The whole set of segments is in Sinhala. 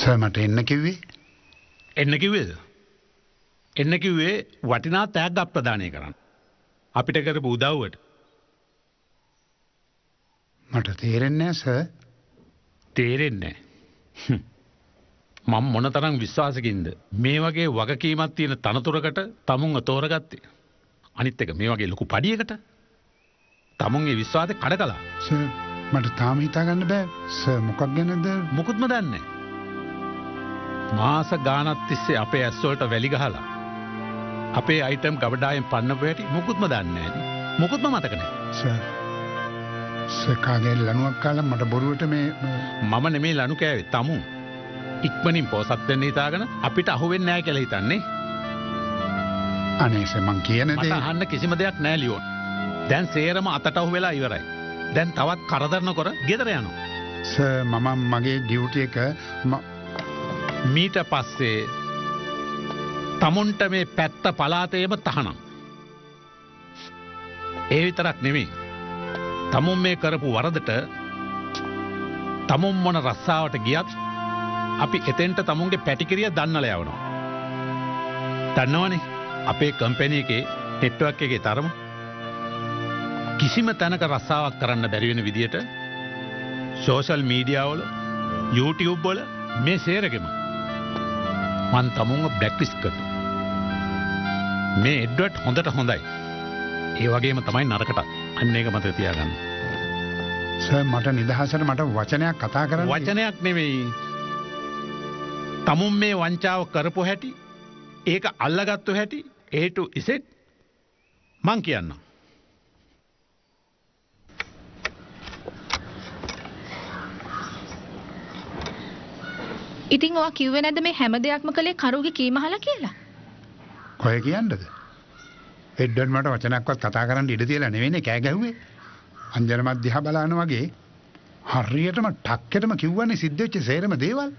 සර් මට එන්න කිව්වේ? එන්න කිව්වේද? එන්න කිව්වේ වටිනා තෑග්ගක් ප්‍රදානය කරන්න. අපිට කරපු උදව්වට. මට තේරෙන්නේ නැහැ සර්. තේරෙන්නේ නැහැ. මම මොනතරම් විශ්වාසකින්ද මේ වගේ වගකීමක් තියෙන තනතුරකට තමුන්ව තෝරගත්තේ. අනිත් එක මේ වගේ ලොකු පඩියකට තමුන්ගේ විශ්වාසය කඩ කළා. සර් මට තාම හිතා ගන්න බෑ. සර් මොකක් ගැනද? මොකුත්ම දන්නේ නැහැ. මාස ගානක් තිස්සේ අපේ ඇස් වලට වැලි ගහලා අපේ අයිටම් ගබඩායෙන් පන්නපු හැටි මොකුත්ම දන්නේ නැහැ. මොකුත්ම මතක නැහැ. සර් කාගේ ලණුවක් කාලා මට බොරුවට මේ මම නෙමෙයි ලණු කෑවේ තමු. ඉක්මනින් පොසත් වෙන්න හිතාගෙන අපිට අහුවෙන්නේ නැහැ කියලා හිතන්නේ. අනේ සර් මං කියන දේ මට අහන්න කිසිම දෙයක් නැහැ ලියෝන්. දැන් සේරම අතට අහු වෙලා ඉවරයි. දැන් තවත් කරදර නොකර ගෙදර යනවා. සර් මම මගේ ඩියුටි එක මීට පස්සේ තමුන්ට මේ පැත්ත පලාතේම තහනම්. ඒ විතරක් නෙමෙයි. තමුන් මේ කරපු වරදට තමුන් මොන රස්සාවට ගියත් අපි එතෙන්ට තමුන්ගේ පැටිකිරිය දන්නලා යවනවා. දන්නවනේ අපේ කම්පැනි එකේ නෙට්වර්ක් එකේ තරම කිසිම තැනක රස්සාවක් කරන්න බැරි වෙන විදියට සෝෂල් මීඩියා වල YouTube වල මේ සේරගෙම මන් තමුන්ව බ්ලැක්ලිස්ට් කරනවා. මේ එඩ්වර්ඩ් හොඳට හොඳයි. ඒ වගේම තමයි නරකටත්. අන්න ඒක මතක තියාගන්න. සර් මට නිදහසට මට වචනයක් කතා කරන්න. වචනයක් නෙවෙයි. තමුන් මේ වංචාව කරපු හැටි, ඒක අල්ලගත්තු හැටි, A to Z මං කියන්නම්. ඉතින් ඔයා කිව්වේ නැද්ද මේ හැම දෙයක්ම කළේ කරුගේ කීම අහලා කියලා? කොහෙ කියන්නද? එඩ්වර්ඩ් මට වචනයක්වත් කතා කරන්න ඉඩ තියලා නෙවෙයිනේ කෑ ගැහුවේ. අංජනමත් දිහා බලන වගේ හරියටම ටක්කෙටම කිව්වනේ සිද්ධ වෙච්ච සේරම දේවල්.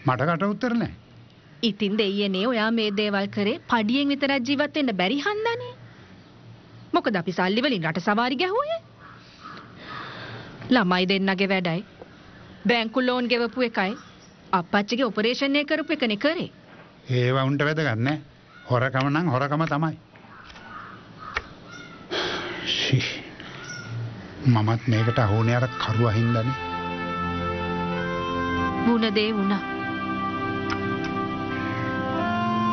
මට කට උත්තර නැහැ. ඉතින් දෙයියනේ ඔයා මේ දේවල් කරේ පඩියෙන් විතරක් ජීවත් වෙන්න බැරි හන්දානේ. මොකද අපි සල්ලි වලින් රට සවාරි ගැහුවේ. ළමයි දෙන්නගේ වැඩයි. බැංකු ලෝන් ගෙවපු එකයි. අප්පච්චිගේ ඔපරේෂන් එක කරපු එකනේ කරේ. ඒව උන්ට වැදගත් නැහැ. හොරකම නම් හොරකම තමයි. මමත් මේකට අහුනේ අර කරුවා හින්දානේ. වුණ දේ වුණා.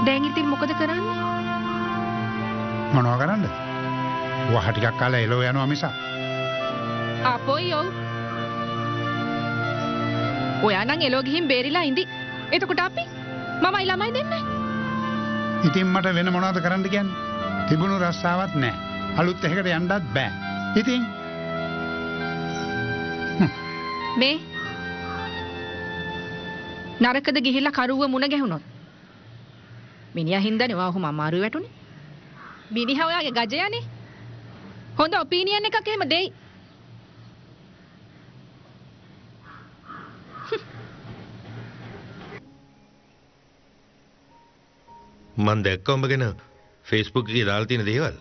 දැන් ඉතින් මොකද කරන්නේ? මොනවා කරන්නද? වහ ටිකක් කාලා එළව යනවා මිස. අපොයෝ. ඔයා නම් එළව ගිහින් බේරිලා ඉඳි. එතකොට අපි මමයි ළමයි දෙන්නයි. ඉතින් මට වෙන මොනවද කරන්න කියන්නේ? තිබුණු රස්සාවක් නැහැ. අලුත් එකකට යන්නත් බෑ. ඉතින් මේ නරකද ගිහිල්ලා කරුව මුණ ගැහුනොත් මිනිහා හින්දානේ ඔයා ඔහොම අමාරුවේ වැටුනේ. මිනිහා ඔයාගේ ගජයානේ. හොඳ ඔපිනියන් එකක් එහෙම දෙයි. මන් දැක්ක උඹ ගැන Facebook එකේ දාලා තියෙන දේවල්.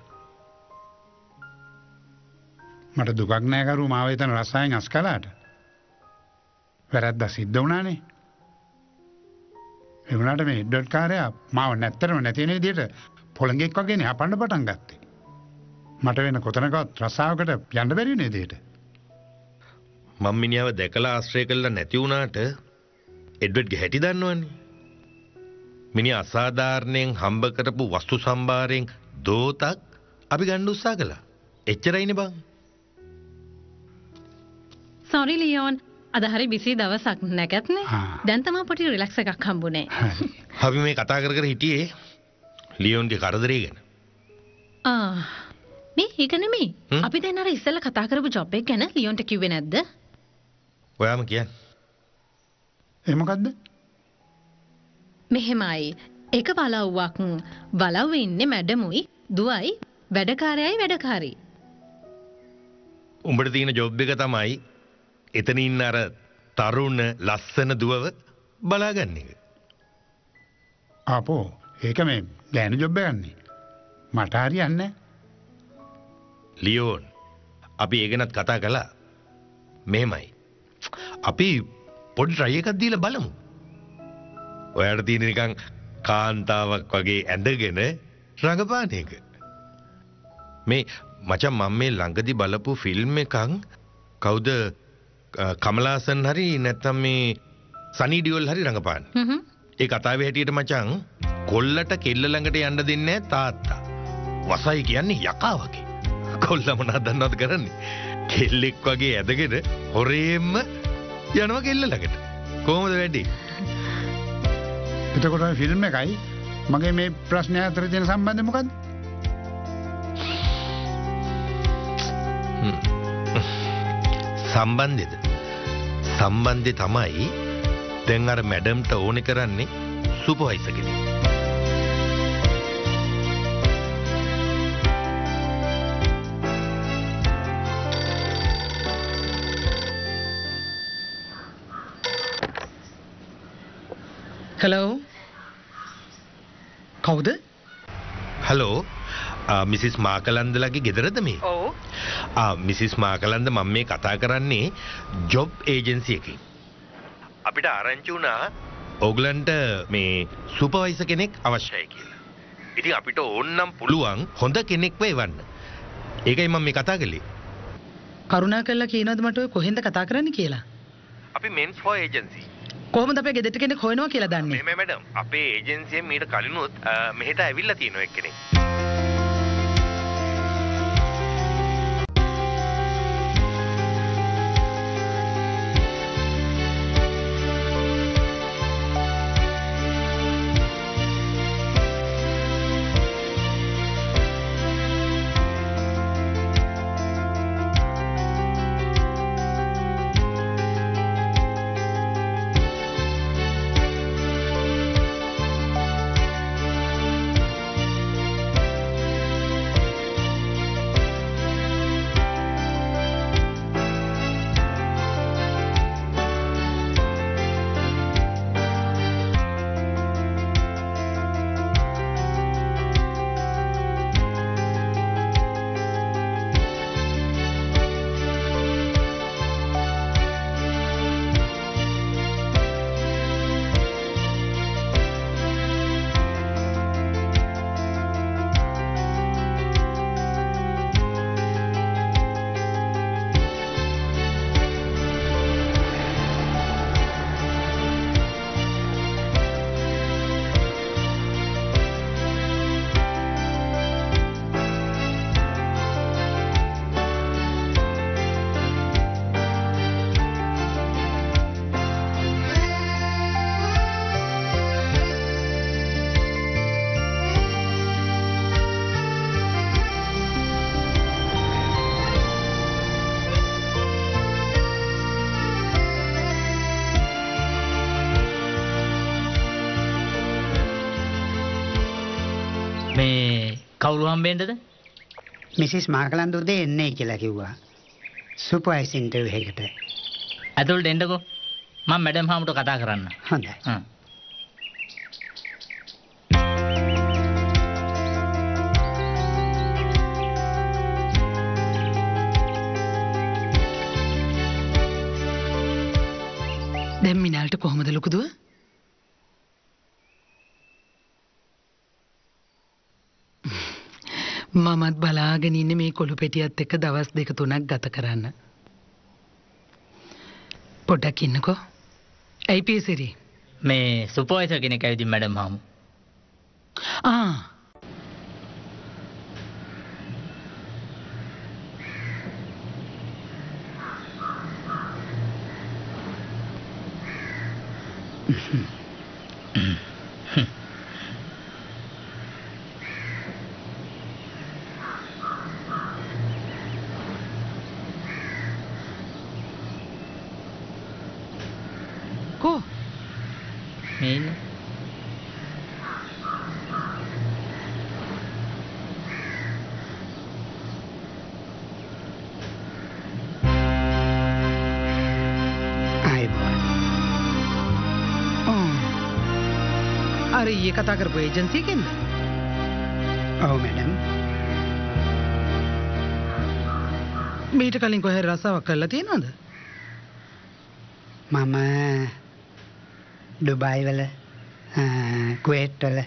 මට දුකක් නෑ කරු මාව එතන රස්සාවෙන් අස් කළාට. වැරද්ද සිද්ධ වුණානේ. ඒ වුණාට මේ එඩ්වර්ඩ් කාර්යය මාව නැත්තරම නැති වෙන විදිහට පොළඟෙක් වගේනේ අපන්න පටන් ගත්තේ. මට වෙන කොතනකවත් රස්සාවකට යන්න බැරි වෙන විදිහට. මම මිනිහව දැකලා ආශ්‍රය කළා නැති වුණාට එඩ්වර්ඩ්ගේ හැටි දන්නවනේ. මිනිහ අසාධාරණයෙන් හම්බ කරපු වස්තු සම්භාරයෙන් දෝතක් අපි ගන්න උත්සාහ කළා. එච්චරයිනේ බං. සෝරි ලියෝන්. අද හරි බිසි දවසක් නැගත්නේ. දැන් තමයි පොඩි රිලැක්ස් එකක් හම්බුනේ. අපි මේ කතා කර කර හිටියේ ලියෝන්ගේ කරදරේ ගැන. මේ ඒක නෙමෙයි. අපි දැන් අර ඉස්සෙල්ලා කතා කරපු ජොබ් එක ගැන ලියෝන්ට කිව්වේ නැද්ද? ඔයාම කියන්නේ. ඒ මොකද්ද? මෙහෙමයි. එක බලව්වක් බලව්වේ ඉන්නේ මැඩමුයි දුවයි වැඩකාරයයි වැඩකාරී. උඹට තියෙන ජොබ් එක තමයි එතන ඉන්න අර තරුණ ලස්සන දුවව බලාගන්න එක. ආපෝ ඒක මේ ගෑනු ජොබ් එකක්නේ. මට හරියන්නේ නැහැ. ලියෝන් අපි ඒ ගැනත් කතා කළා. මෙහෙමයි. අපි පොඩි try එකක් දීලා බලමු. ඔයාට තියෙන නිකන් කාන්තාවක් වගේ ඇඳගෙන රඟපාන එක. මේ මචං මම මේ ළඟදි බලපු ෆිල්ම් එකක් කවුද කමලාසන් හරි නැත්නම් මේ සනි ඩියෝල් හරි රඟපාන. ඒ කතාවේ හැටියට මචං කොල්ලට කෙල්ල ළඟට යන්න දෙන්නේ නැහැ තාත්තා. වසයි කියන්නේ යකා වගේ. කොල්ලා මොනවද දන්නවද කරන්නේ? කෙල්ලෙක් වගේ ඇදගෙන හොරේම්ම යනවා කෙල්ල ළඟට. කොහොමද වැඩේ? එතකොට ෆිල්ම් එකයි මගේ මේ ප්‍රශ්නය අතර තියෙන සම්බන්ධය මොකද්ද? සම්බන්ධය තමයි දැන් අර මැඩම්ට ඕනේ කරන්නේ සුපර්වයිසර් කෙනෙක්. හලෝ කවුද? හලෝ මිසිස් මාකලන්දලගේ ගෙදරද මේ? ඔව්. මිසිස් මාකලන්ද මම මේ කතා කරන්නේ ජොබ් ඒජන්සි එකකින්. අපිට ආරංචි වුණා ඕගලන්ට මේ සුපර්වයිසර් කෙනෙක් අවශ්‍යයි කියලා. ඉතින් අපිට ඕනනම් පුළුවන් හොඳ කෙනෙක්ව එවන්න. ඒකයි මම මේ කතා කළේ. කරුණා කළා කියනවද මට ඔය කොහෙන්ද කතා කරන්න කියලා? අපි මෙන්ස් ෆෝ ඒජන්සි. කොහොමද අපේ ගෙදරට කෙනෙක් හොයනවා කියලා දන්නේ? මේ මැඩම් අපේ ඒජන්සියෙන් මීට කලිනුත් මෙහෙට ඇවිල්ලා තියෙනවා එක්කෙනෙක්. මේ කවුරු හම්බෙන්නද? මිසිස් මාකලන්ද උදේ එන්නේ කියලා කිව්වා. සුපර්වයිසර් ඉන්ටර්විව් එකකට. ඇතුළට එන්නකෝ. මම මැඩම් හාමුදුරුවෝ කතා කරන්න. හොඳයි. දැන් මිනාල්ට කොහොමද ලොකුදුව? මමත් බලාගෙන ඉන්නේ මේ කොළු පෙටියත් එක්ක දවස් 2-3ක් ගත කරන්න. පොඩ්ඩක් ඉන්නකෝ. ඇයි පීසිරි? මේ සුපර්වයිසර් කෙනෙක් ඇවිදින් මැඩම් හාමුදුරුවෝ. Ko? මේ ඉන්නේ. අර ඊයේ කතා කරපු ඒජන්සි එකෙන්ද? ඔව් මැඩම්. මීට කලින් කොහේ රස්සාවක් කරලා තියෙනවද? මම ඩුබායි වල කුවේට් වල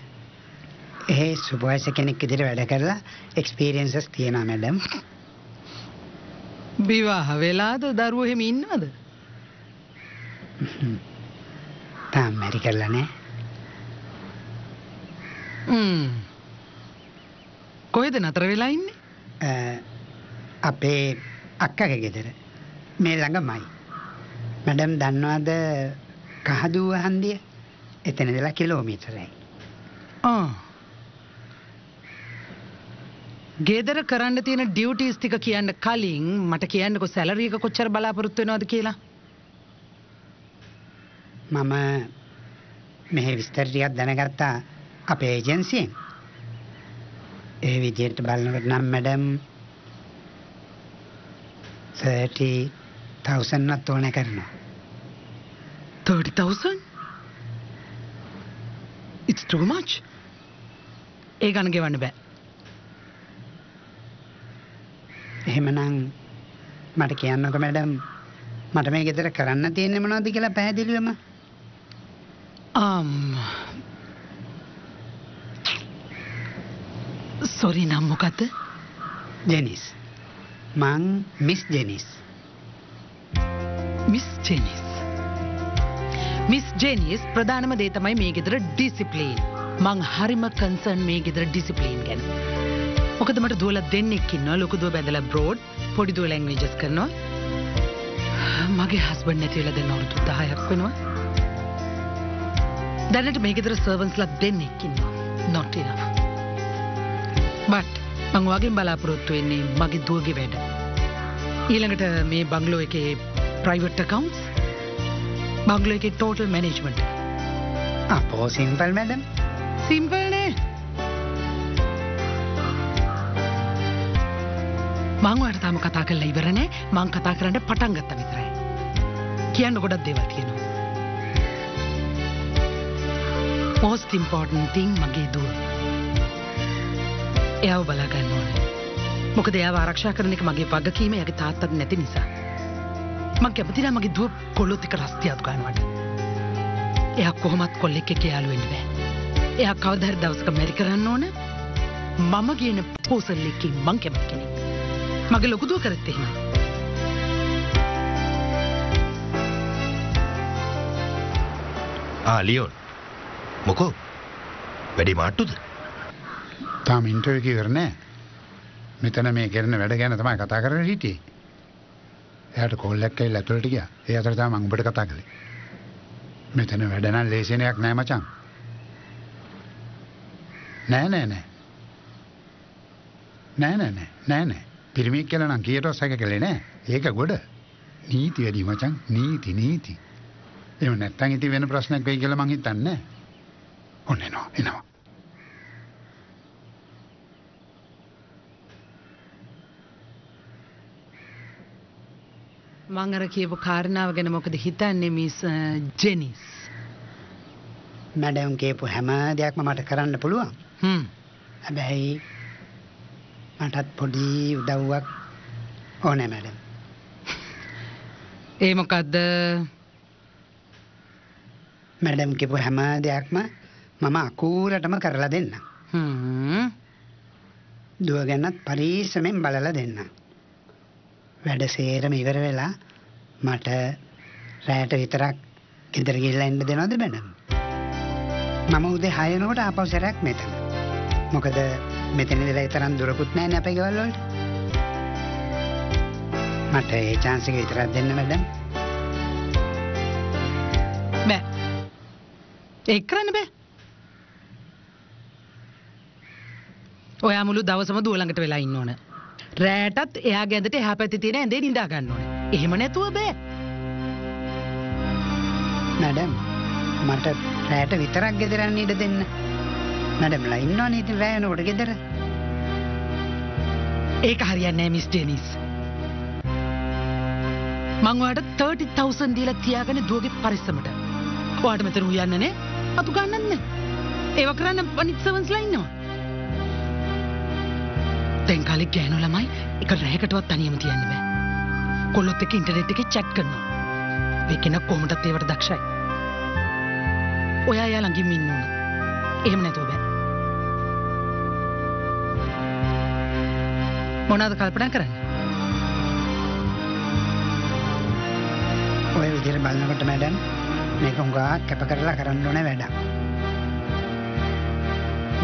ඒ සුපර්වයිසර් කෙනෙක් විදිහට වැඩ කරලා එක්ස්පීරියන්සස් තියෙනවා මැඩම්. විවාහ වෙලාද දරුවෝ එහෙම ඉන්නවද? තාම මැරි කරලා නෑ. කොහෙද නතර වෙලා ඉන්නේ? අපේ අක්කගේ ගෙදර මේ ළඟමයි. මැඩම් දන්නවද කහදුව හන්දිය? එතන ඉඳලා කිලෝමීටරයි. ගෙදර කරන්න තියෙන ඩියුටිස් ටික කියන්න කලින් මට කියන්නකෝ සැලරි එක කොච්චර බලාපොරොත්තු වෙනවද කියලා. මම මෙහි විස්තර ටිකක් දැනගත්තා අපේ ඒජන්සියෙන්. ඒ විදිහට බලනකොට නම් මැඩම් 30,000 වත් ඕන කරනවා. 30,000? It's too much. ඒ ගන්න ගෙවන්න බෑ. එහෙමනම් මට කියන්නකෝ මැඩම් මට මේ ගෙදර කරන්න තියෙන්නේ මොනවද කියලා පැහැදිලිවම. සොරි නම් මොකද්ද? ජෙනිස්. මං miss Janice. Miss Janice. Miss Janice ප්‍රධානම දේ තමයි මේ ගෙදර ඩිසිප්ලින්. මං හරිම කන්සර්න් මේ ගෙදර ඩිසිප්ලින් ගැන. මොකද මට දුවලා දෙන්නෙක් ඉන්නවා. ලොකු දුව බැඳලා බ්‍රෝඩ්, පොඩි දුව ලැන්ග්වේජස් කරනවා. මගේ හස්බන්ඩ් නැති වෙලා දැන් අවුරුදු 10ක් වෙනවා. දැනට මේ ගෙදර සර්වන්ට්ස්ලා දෙන්නෙක් ඉන්නවා. Not enough. but මං වගේම බලාපොරොත්තු වෙන්නේ මගේ දුවගේ වැඩ. ඊළඟට මේ බංගලෝ එකේ ප්‍රයිවට් accounts, බංගලෝ එකේ total management. අපෝ සිම්පල් මැඩම්. සිම්පල් නේ. මං ඔයාලට තාම කතා කරලා ඉවර නෑ. මං කතා කරන්න පටන් ගත්තා විතරයි. කියන්න ගොඩක් දේවල් තියෙනවා. most important thing මගේ දුව. එයාව බලා ගන්න ඕනේ. මොකද එයාව ආරක්ෂා කරන එක මගේ වගකීම. එයාගේ තාත්තත් නැති නිසා. මං කැමති නෑ මගේ දුව කොල්ලොත් එක්ක රස්තියක් ගන්නවට. එයා කොහොමත් කොල්ලෙක් එක්ක යාළු වෙන්න බෑ. එයා කවදා හරි දවසක මැරි කරන්න ඕන. මම කියන පෝසල් එකකින් මං කැමති කෙනෙක්. මගේ ලොකු දුව කරත් එහෙමයි. ලියෝන් මොකෝ වැඩි මාට්ටුද? තාම ඉන්ටර්විව් එක ඉවර නෑ. මෙතන මේ කරන වැඩ ගැන තමයි කතා කරගෙන හිටියේ. එයාට කෝල් එකක් ඇවිල්ලා ඇතුළට ගියා. ඒ අතර තමයි මම ඔබට කතා කළේ. මෙතන වැඩ නම් ලේසියෙනයක් නෑ මචං. නෑ. පිරිමික් කියලා නම් කීයටවත් සැක කළේ නෑ. ඒක ගොඩ. නීති වැඩි මචං. නීති. එහෙම නැත්තම් ඉතින් වෙන ප්‍රශ්නයක් වෙයි කියලා මං හිතන්නේ නෑ. ඔන්න එනවා. මං අර කියපු කාරණාව ගැන මොකද හිතන්නේ මිස් ජෙනිස්? මැඩම් කියපු හැම දෙයක්ම මට කරන්න පුළුවන්. හැබැයි මටත් පොඩි උදව්වක් ඕනේ මැඩම්. ඒ මොකද්ද? මැඩම් කියපු හැම දෙයක්ම මම අකූරටම කරලා දෙන්නම්. දුව ගැනත් පරිස්සමෙන් බලලා දෙන්නම්. වැඩ සේරම ඉවර වෙලා මට රැයට විතරක් ගෙදර ගිහලා එන්න දෙනවද මැඩම්? මම උදේ 6 වෙනකොට ආපහු සැරයක් මෙතන. මොකද මෙතන ඉඳලා තරම් දුරකුත් නැහැ නේ අපේ ගෙවල් වලට. මට ඒ chance එක විතරක් දෙන්න මැඩම්. බෑ. ඒක කරන්න බෑ. ඔයා මුළු දවසම දුව ළඟට වෙලා ඉන්න ඕන. රැටත් එයා ගැඳට එහා පැත්තේ තියෙන ඇඳේ නිදා ගන්න ඕනේ. එහෙම නැතුව බෑ. මැඩම් මට රැට විතරක් ගෙදර යන්න ඉඩ දෙන්න. මැඩම්ලා ඉන්නවනේ ඉතින් රැ වෙනකොට ගෙදර. ඒක හරියන්නේ නැහැ මිස් ඩෙනිස්. මං ඔයාලට 30,000 දීලා තියාගෙන දුවගේ පරිස්සමට. ඔයාලට මෙතන උයන්න නේ? අතු ගන්නත් නේ. ඒව කරන්න අනිත් සර්වන්ස්ලා ඉන්නවා. දැන් කාලේ ගෑනු ළමයි එක රැයකටවත් තනියම තියන්න බෑ. කොල්ලොත් එක්ක ඉන්ටර්නෙට් එකේ chat කරනවා. මේක න කොහොමදත් ඒවට දක්ෂයි. ඔයා යා ළඟින් ඉන්න ඕන. එහෙම නැතුව බෑ. මොනවද කල්පනා කරන්නේ? ඔය විදිහට බලනකොට මැඩම් මේක උඟා කැප කරලා කරන්න ඕනේ වැඩක්.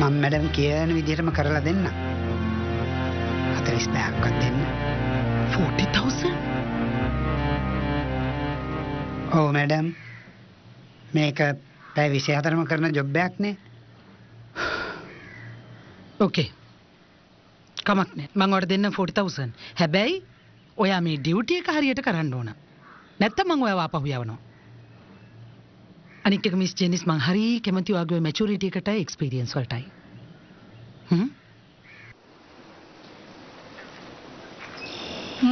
මම මැඩම් කියන විදිහටම කරලා දෙන්න. 40000ක්වත් දෙන්න. 40,000? ඔව් මැඩම්. මේක පැය 24ම කරන ජොබ් එකක් නේ. ඕකේ. කමක් නෑ. මම ඔයාලට දෙන්න 40,000. හැබැයි ඔයා මේ ඩියුටි එක හරියට කරන්න ඕන. නැත්තම් මම ඔයාව ආපහු යවනවා. අනිත් එක මිස් ජෙනිස් මං හරි කැමති ඔයාගේ මැචුරිටි එකටයි එක්ස්පීරියන්ස් වලටයි.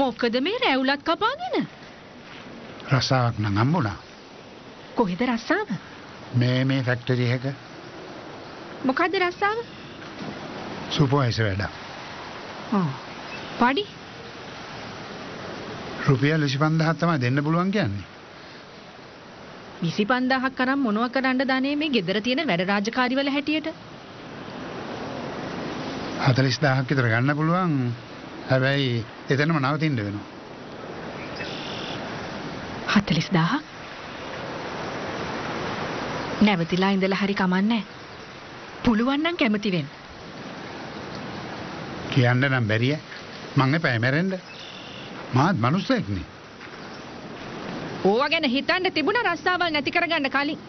මොකද මේ රැවුලත් කපාගෙන? රස්සාවක් නම් හම්බුණා. කොහෙද රස්සාව? මේ ෆැක්ටරි එක මොකද්ද රස්සාව? සුපර්වයිසර් වැඩ. පඩි? රුපියල් 25000ක් තමයි දෙන්න පුළුවන් කියන්නේ. 25000ක් කරන් මොනව කරන්නද අනේ මේ ගෙදර තියෙන වැඩ රාජකාරි වල හැටියට? 40000ක් විතර ගන්න පුළුවන්. හැබැයි එතනම නවතින්න වෙනවා. 40000ක්? නැවතිලා ඉඳලා හරි කමන්නේ. පුළුවන් නම් කැමති වෙන්න. කියන්න නම් බැරිය. මං එපා මැරෙන්න. මාත් මනුස්සයෙක් නේ. ඕවා ගැන හිතන්න තිබුණ රස්සාවල් නැති කරගන්න කලින්.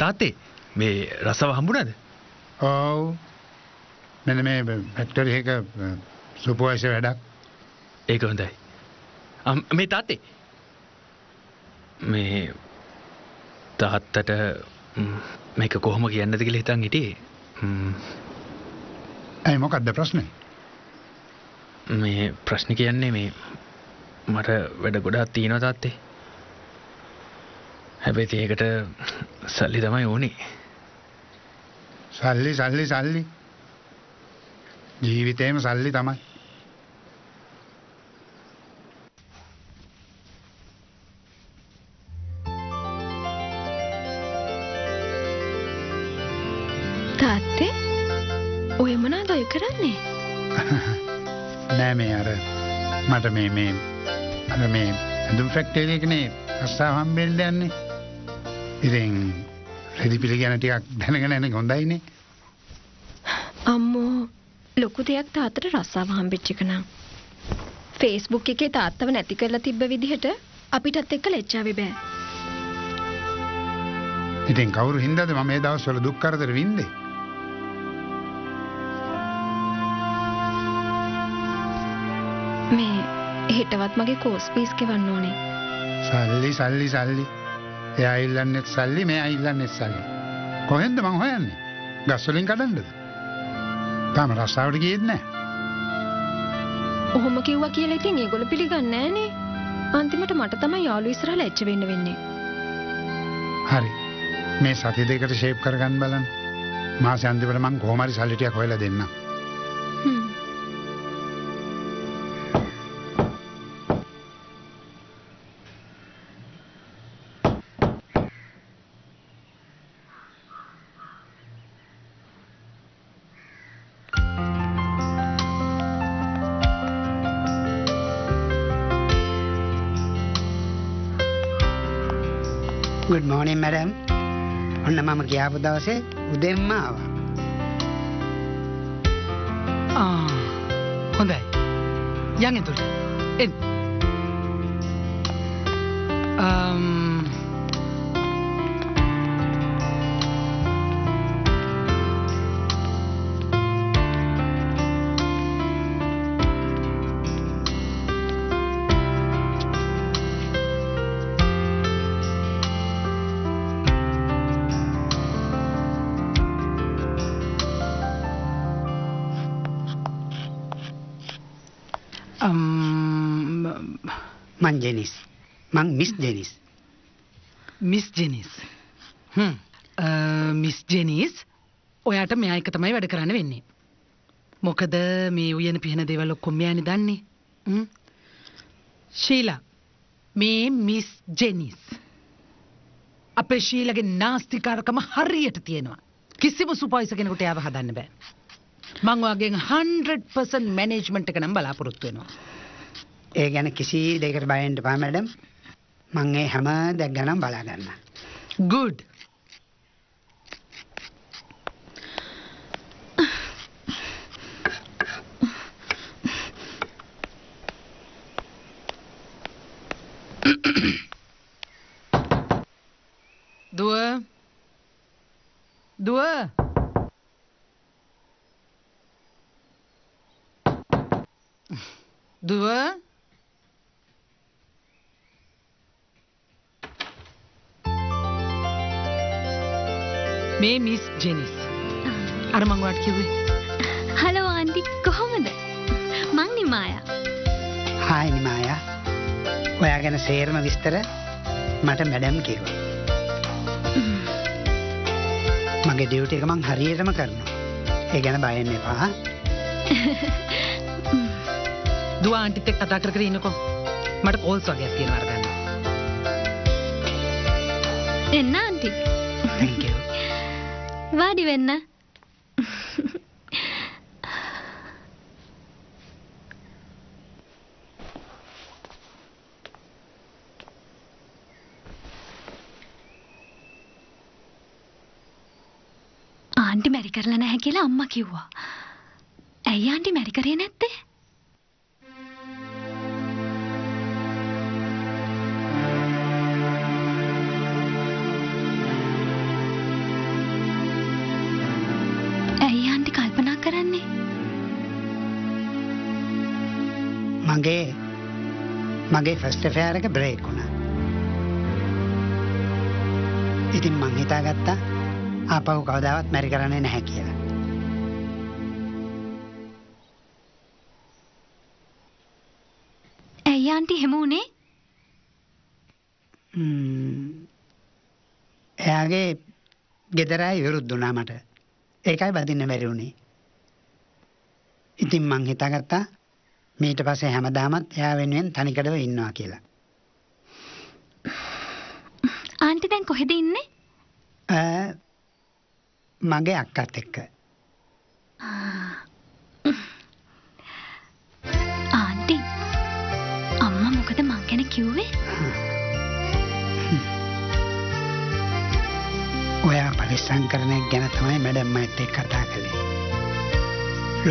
තාත්තේ මේ රසව හම්බුණාද? ඔව්. මෙන්න මේ ෆැක්ටරි එක සුපර්වයිසර් වැඩක්. ඒක හොඳයි. මේ තාත්තේ මේ තාත්තට මේක කොහොම කියන්නද කියලා හිතන් හිටියේ. ඇයි මොකක්ද ප්‍රශ්නේ? මේ ප්‍රශ්නේ කියන්නේ මේ මට වැඩ ගොඩාක් තියෙනවා තාත්තේ. හැබැයි ඒකට සල්ලි තමයි ඕනේ. සල්ලි. ජීවිතේම සල්ලි තමයි. තාත්තේ ඔය මොනවද ඔය කරන්නේ? නෑ මේ අර මට මේ ඇඳුම් ෆැක්ටරි එකනේ රස්සාව හම්බෙන්න යන්නේ. ඉතින් රෙදි පිළිගන්න ටිකක් දැනගෙන යන්නේ හොඳයිනේ. අම්මෝ ලොකු දෙයක් තාත්තට රස්සාව හම්බෙච්ච එක නම්. Facebook එකේ තාත්තව නැති කරලා තිබ්බ විදිහට අපිටත් එක්ක ලැජ්ජාවේ බෑ. ඉතින් කවුරු හින්දාද මම මේ දවස්වල දුක් කරදර වින්දේ? මේ හෙටවත් මගේ කෝස් ෆීස් ගෙවන්න ඕනේ. සල්ලි. එයා ඉල්ලන්නේ සල්ලි, මෙයා ඉල්ලන්නේ සල්ලි. කොහෙන්ද මං හොයන්නේ? ගස් වලින් කඩන්නද? තාම රස්සාවට ගියෙත් නෑ. ඔහොම කිව්වා කියලා ඉතින් ඒගොල්ලෝ පිළිගන්නේ නෑනේ. අන්තිමට මට තමයි යාළුවෝ ඉස්සරහ ලැජ්ජ වෙන්න වෙන්නේ. හරි. මේ සති දෙකට ෂේප් කරගන්න බලන්න. මාසෙ අන්තිමට මං කොහොම හරි සල්ලි ටිකක් හොයලා දෙන්නම්. Good morning, madam. ඔන්න මම ගියාපු දවසේ උදෙන්ම ආවා. හොඳයි. යන් එතකොට. එන්න. මං ජෙනිස්. මං miss Janice. Miss Janice. Miss Janice ඔයාට මෙයා එක තමයි වැඩ කරන්න වෙන්නේ. මොකද මේ උයන පිහන දේවල් ඔක්කොම මෙයානේ දන්නේ. ශීලා මේ මිස් ජෙනිස් අපේ ශීලගේ නාස්තිකාරකම හරියට තියෙනවා. කිසිම සුපයිස කෙනෙකුට යාව හදන්න බෑ. මං වගේ 100% මැනේජ්මන්ට් එක නම් බලාපොරොත්තු වෙනවා. ඒ ගැන කිසි දෙයකට බය වෙන්න එපා මැඩම්. මං ඒ හැම දෙයක් ගැනම බලා ගන්නවා. good. දුව මේ මිස් ජෙනිස් අර මං වාට කිව්වේ. හලෝ ආන්ටි කොහොමද? මං නිමායා. හායි නිමායා. ඔයා ගැන සේරම විස්තර මට මැඩම් කිව්වා. මගේ ඩියුටි එක මං හරියටම කරනවා. ඒ ගැන බය වෙන්න එපා. දුව ආන්ටිත් එක්ක කතා කර කර ඉන්නකෝ. මට කෝල්ස් වගේක් තියෙනවා අරගන්න. එන්න ආන්ටි. thank you. වාඩි වෙන්න. ආන්ටි මැරි කරලා නැහැ කියලා අම්මා කිව්වා. ඇයි ආන්ටි මැරි කරේ නැත්තේ? ඇයි ආන්ටි කල්පනා කරන්නේ? මගේ ෆස්ට් ඇෆෙයාර් එක බ්‍රේක් වුණා. ඉතින් මං හිතාගත්තා ආපහු කවදාවත් මැරි කරන්නේ නැහැ කියලා. ඇයි ආන්ටි එහෙම උනේ? එයාගේ ගෙදර අය විරුද්ධ වුණා මට. ඒකයි බදින්න බැරි වුණේ. ඉතින් මං හිතාගත්තා මීට පස්සේ හැමදාමත් එයා වෙනුවෙන් තනිකඩව ඉන්නවා කියලා. ආන්ටි දැන් කොහෙද ඉන්නේ? මගේ අක්කත් එක්ක. ආන්ටි අම්මා මොකද මං ගැන කිව්වේ? ඔයා පරිස්සම් කරන එක ගැන තමයි මැඩම් මයිත් එක්ක කතා කළේ.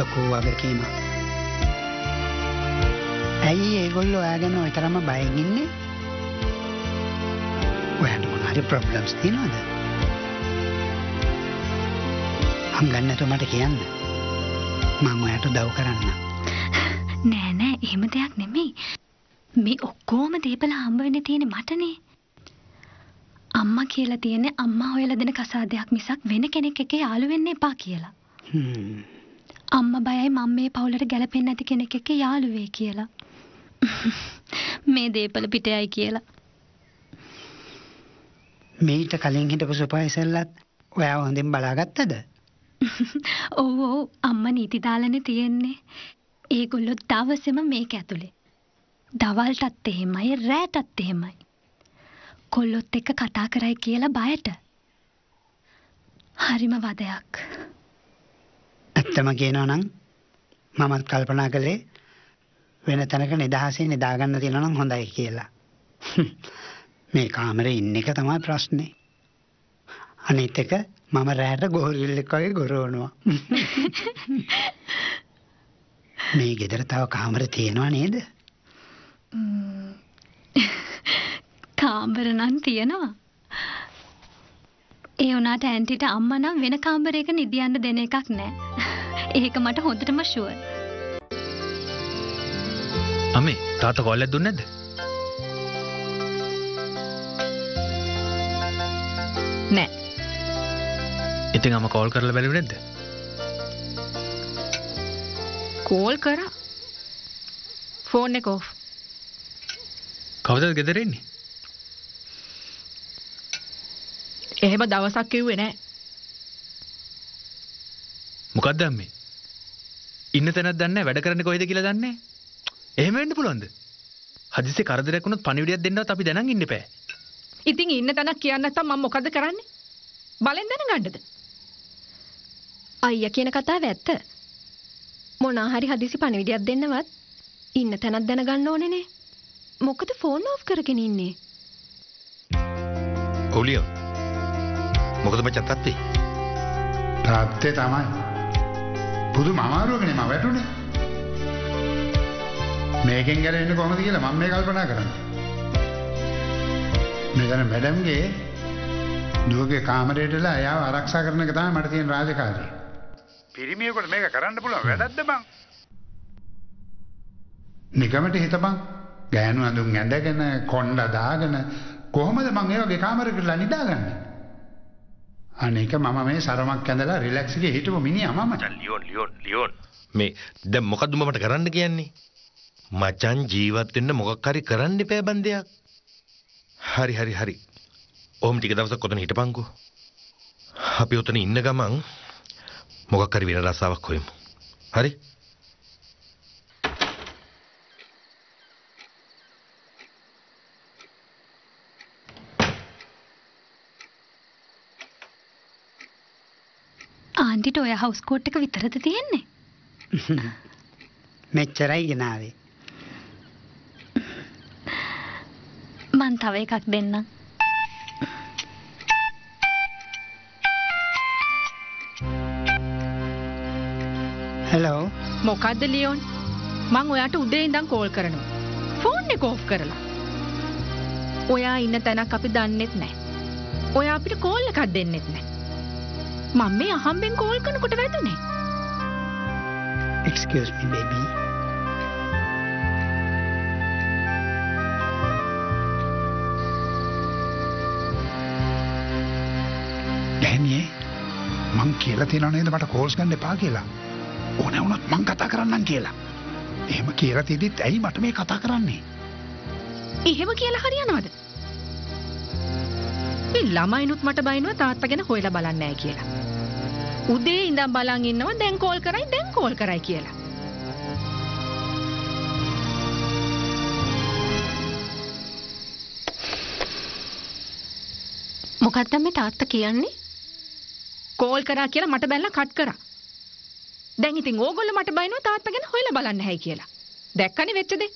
ලොකු වගකීමක්. ඇයි ඒගොල්ලෝ ඔයා ගැන ඔය තරම්ම බයෙන් ඉන්නේ? ඔයාට මොනවාරි ප්‍රොබ්ලම්ස් තියෙනවද? හංගන්නට මට කියන්න. මම ඔයාට උදව් කරන්න. නෑ එහෙම දෙයක් නෙමෙයි. මේ ඔක්කොම දේපල හම්බ වෙන්න තියෙන්නේ මටනේ. අම්මා කියලා තියෙන්නේ අම්මා හොයලා දෙන කසාදයක් මිසක් වෙන කෙනෙක් එක්ක යාළු වෙන්න එපා කියලා. අම්මා බයයි මම මේ පවුලට ගැලපෙන්නේ නැති කෙනෙක් එක්ක යාළු වෙයි කියලා. මේ දේපල පිටයයි කියලා. මීට කලින් හිටපු සුපර්වයිසර්ලත් ඔයාව හොඳින් බලාගත්තද? ඔව් අම්මා නීති දාලානේ තියෙන්නේ. ඒගොල්ලෝ දවසෙම මේක ඇතුලේ. දවල්ටත් එහෙමයි රැටත් එහෙමයි. කොල්ලොත් එක්ක කතා කරයි කියලා බයට. හරිම වදයක්. ඇත්තම කියනවා නම් මමත් කල්පනා කළේ වෙන තැනක නිදහසේ නිදාගන්න තියෙනවා නම් හොඳයි කියලා. මේ කාමරේ ඉන්න එක තමයි ප්‍රශ්නේ. අනිත් එක මම රැට ගෝරිල්ලෙක් වගේ ගොරවනවා. මේ ගෙදර තව කාමර තියෙනවා නේද? කාමර නම් තියෙනවා. ඒ වුණාට ඇන්ටිට අම්මා නම් වෙන කාමරයක නිදියන්න දෙන එකක් නෑ. ඒක මට හොඳටම ෂුවර්. අම්මේ තාත්තා කෝල් එකක් දුන්නේ නැද්ද? නෑ. ඉතින් අම්මා කෝල් කරලා බැලුවේ නැද්ද? කෝල් කරා. ෆෝන් එක ඔෆ්. කවදද ගෙදර එන්නේ? එහෙම දවසක් කිව්වේ නෑ. මොකක්ද අම්මේ? ඉන්න තැනක් දන්නේ නැහැ වැඩ කරන්නේ කොහෙද කියලා දන්නේ නැහැ. එහෙම වෙන්න පුළුවන්ද? හදිස්සියේ කරදරයක් වුණොත් පණිවිඩයක් දෙන්නවත් අපි දැනන් ඉන්න එපා. ඉතින් ඉන්න තැනක් කියන්න නැත්තම් මම මොකද කරන්නේ? බලෙන් දැනගන්නද? අයියා කියන කතාව ඇත්ත. මොනා හරි හදිසි පණිවිඩයක් දෙන්නවත් ඉන්න තැනක් දැනගන්න ඕනේනේ. මොකද ෆෝන් ඕෆ් කරගෙන ඉන්නේ? ඔලියෝ. මොකද මචං තාත්තේ? තාත්තේ තමයි. පුදුම අමාරුවකනේ මම වැටුනේ. මේකෙන් ගැලවෙන්න කොහොමද කියලා මම මේ කල්පනා කරන්නේ. මෙතන මැඩම්ගේ දුවගේ කාමරේටලා එයාව ආරක්ෂා කරන එක තමයි මට තියෙන රාජකාරිය. පිරිමියෙකුට මේක කරන්න පුළුවන් වැඩක්ද බං? නිකමට හිතපන්. ගෑනු අඳුන් ඇඳගෙන කොණ්ඩ දාගෙන කොහොමද මං ඒ වගේ කාමරයකටලා නිදාගන්නේ? අනේක මම මේ සරමක් ඇඳලා රිලැක්ස් එකේ හිටපු මිනිහා මම. ලියෝන් මේ දැන් මොකද්ද මට කරන්න කියන්නේ? මචං ජීවත් වෙන්න මොකක් හරි කරන්න එපා බන්දයක්. හරි. ඕම් ටික දවසක් ඔතන හිටපන්කෝ. අපි ඔතන ඉන්න ගමන් මොකක් හරි වෙන රසාවක් හොයමු. හරි? ආන්ටිට ඔය හවුස් කෝට් එක විතරද තියෙන්නේ? මෙච්චරයි ගෙනාවේ. මං තව එකක් දෙන්නම්. හෙලෝ. මොකද්ද ලියෝන්? මං ඔයාට උදේ ඉඳන් කෝල් කරනවා. ෆෝන් එක ඕෆ් කරලා. ඔයා ඉන්න තැනක් අපි දන්නෙත් නැහැ. ඔයා අපිට කෝල් එකක් දෙන්නෙත් නැහැ. මම මේ අහම්බෙන් කෝල් කරනකොට වැදුනේ. Excuse me baby. දැනියේ මං කියලා තියනවා නේද මට කෝල්ස් ගන්න එපා කියලා. ඕනේ වුණොත් මං කතා කරන්නම් කියලා. එහෙම කියලා තියදිත් ඇයි මට මේ කතා කරන්නේ? එහෙම කියලා හරියනවද? මේ ළමයිනුත් මට බයිනවා තාත්තා ගැන හොයලා බලන්නේ නැහැ කියලා. උදේ ඉඳන් බලන් ඉන්නවා දැන් කෝල් කරයි කියලා. මොකක්ද මේ තාත්තා කියන්නේ? කෝල් කරා කියලා මට බැලලා කට් කරා. දැන් ඉතින් ඕගොල්ලෝ මට බයිනවා තාත්තා ගැන හොයලා බලන්න හැයි කියලා. දැක්කනේ වෙච්ච දේ.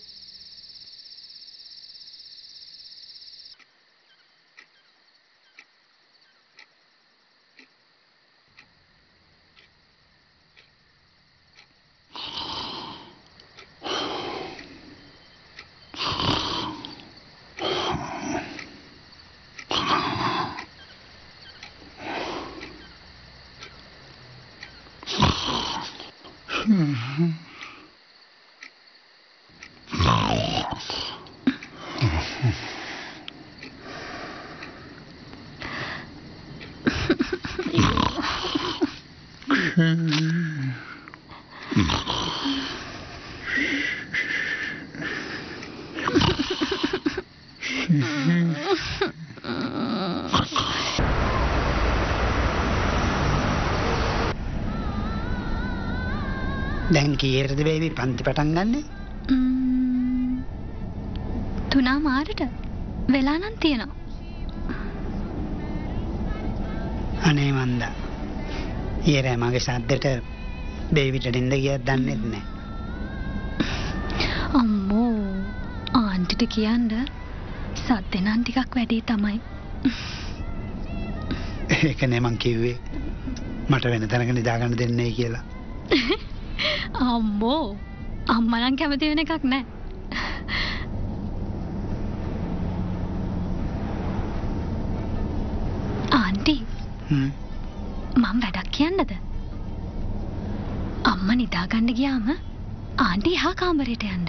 දැන් කීයටද බේබි පන්ති පටන් ගන්නෙ? 3 මාරට වෙලා නම් තියෙනවා. අනේ මන්දා. ඊරෑ මගේ සද්දට බේබිට දෙන්න ගියත් දන්නෙත් නෑ. අම්මෝ ආන්ටිට කියන්න සද්ද නම් ටිකක් වැඩි තමයි. ඒකනේ මං කිව්වේ මට වෙන තැනක නිදාගන්න දෙන්නේ කියලා. අම්මෝ අම්මා නම් කැමති වෙන එකක් නෑ. ආන්ටි මම වැඩක් කියන්නද? අම්මා නිදාගන්න ගියාම ආන්ටි එහා කාමරේට යන්න.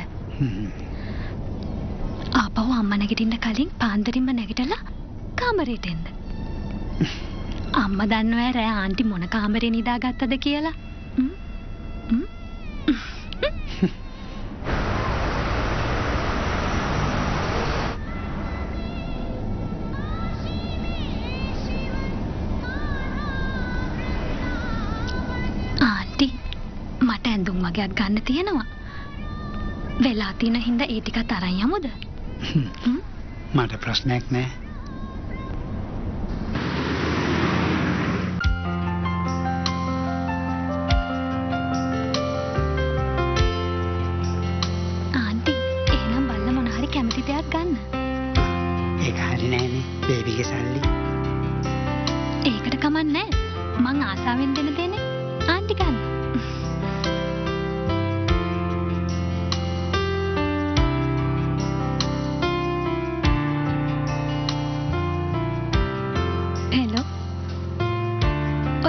ආපහු අම්මා නැගිටින්න කලින් පාන්දරින්ම නැගිටලා කාමරේට එන්න. අම්මා දන්නවා රෑ ආන්ටි මොන කාමරේ නිදාගත්තද කියලා. ආන්ටි මට ඇඳුම් වගේක් ගන්න තියෙනවා. වෙලා තියෙන හින්දා ඒ ටිකත් අරන් යමුද? මට ප්‍රශ්නයක් නෑ. ආන්ටි එහෙනම් බල්ල මොන හරි කැමති දෙයක් ගන්න. ඒක හරි නෑනේ බේබිගේ සල්ලි. ඒකට කමක් නෑ. මං ආසාවෙන් දෙන දෙන්නේ. ආන්ටි ගන්න. හෙලෝ.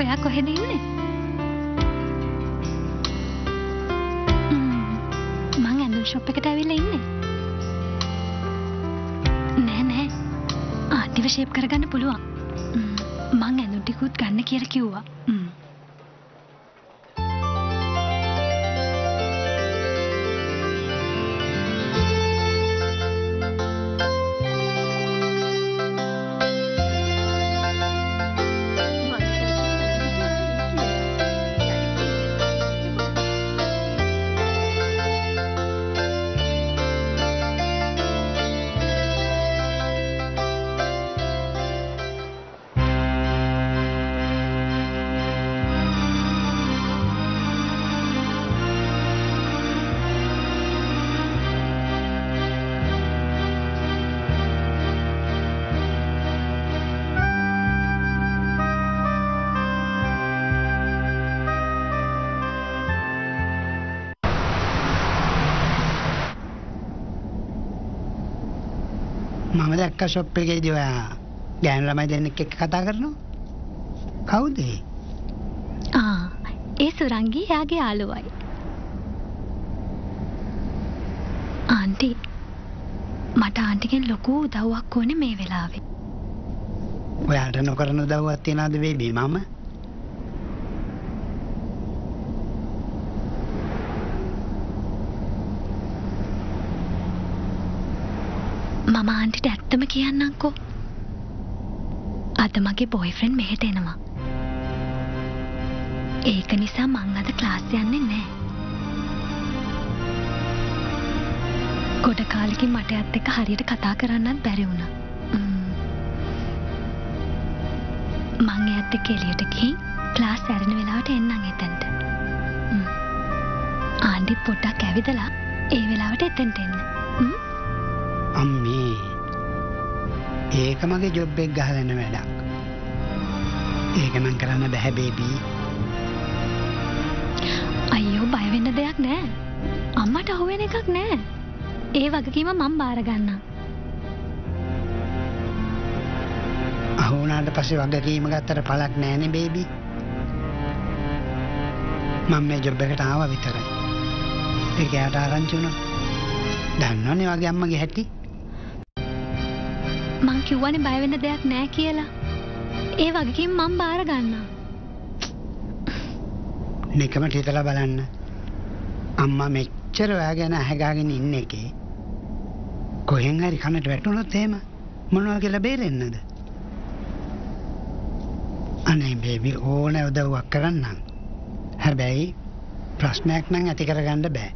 ඔයා කොහෙද ඉන්නේ? මං ඇඳුම් ෂොප් එකට ඇවිල්ලා ඉන්නේ. නෑ. ආන්ටිව ෂේප් කරගන්න පුළුවන්. මං ඇඳුම් ටිකුත් ගන්න කියලා කිව්වා. මම දැක්ක ෂොප් එකේදී ඔයා ගෑනු ළමයි දෙන්නෙක් එක්ක කතා කරනවා. කවුද ඒ? ඒ සුරංගී එයාගේ යාළුවයි. ආන්ටි මට ආන්ටිගෙන් ලොකු උදව්වක් ඕනේ මේ වෙලාවේ. ඔයාට නොකරන උදව්වක් තියනවද බේබී මම? මම ආන්ටිට ඇත්තම කියන්නම්කෝ. අද මගේ බොයිෆ්‍රෙන්ඩ් මෙහෙට එනවා. ඒක නිසා මං අද ක්ලාස් යන්නේ නැහැ. ගොඩ කාලෙකින් මට එයත් එක්ක හරියට කතා කරන්නත් බැරි වුණා. මං එයත් එක්ක එළියට ගිහින් ක්ලාස් ඇරෙන වෙලාවට එන්නම් එතනට. ආන්ටිත් පොඩ්ඩක් ඇවිදලා ඒ වෙලාවට එතනට එන්න. අම්මේ ඒක මගේ ජොබ් එක ගහලා යන වැඩක්. ඒක නම් කරන්න බෑ බේබී. අයියෝ බය වෙන්න දෙයක් නෑ. අම්මට අහුවෙන එකක් නෑ. ඒ වගකීම මම බාර ගන්නම්. අහු වුණාට පස්සේ වගකීම ගත්තට පළක් නෑනේ බේබී. මම මේ ජොබ් එකට ආවා විතරයි. ඒක යාට ආරංචි වුණා. දන්නවනේ වගේ අම්මගේ හැටි. මං කිව්වනේ බය වෙන්න දෙයක් නෑ කියලා. ඒ වගකීම මම බාර ගන්නම්. නිකමට හිතලා බලන්න. අම්මා මෙච්චර ඔයා ගැන අහගාගෙන ඉන්න එකේ කොහෙන් හරි කනට වැටුණොත් එහෙම මොනවා කියලා බේරෙන්නද? අනේ බේබී ඕන උදව්වක් කරන්නම්. හැබැයි ප්‍රශ්නයක් නම් ඇති කරගන්න බෑ.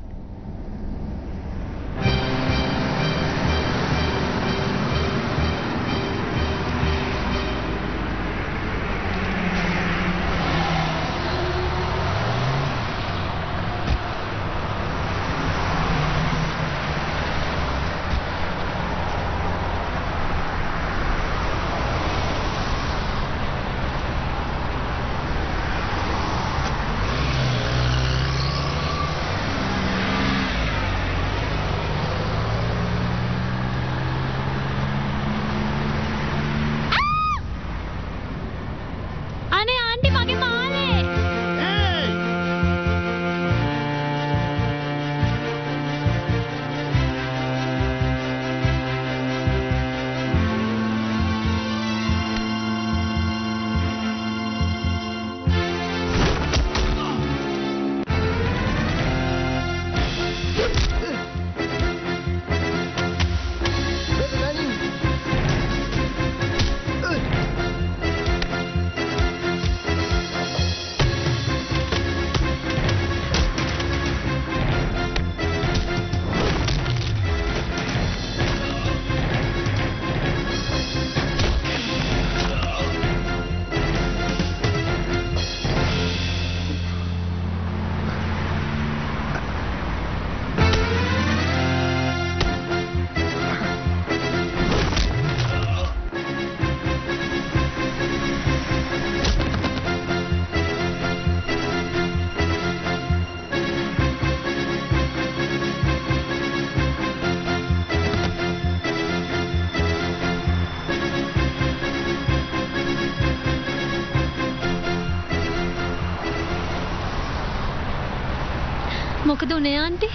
මොකද උනේ aunty?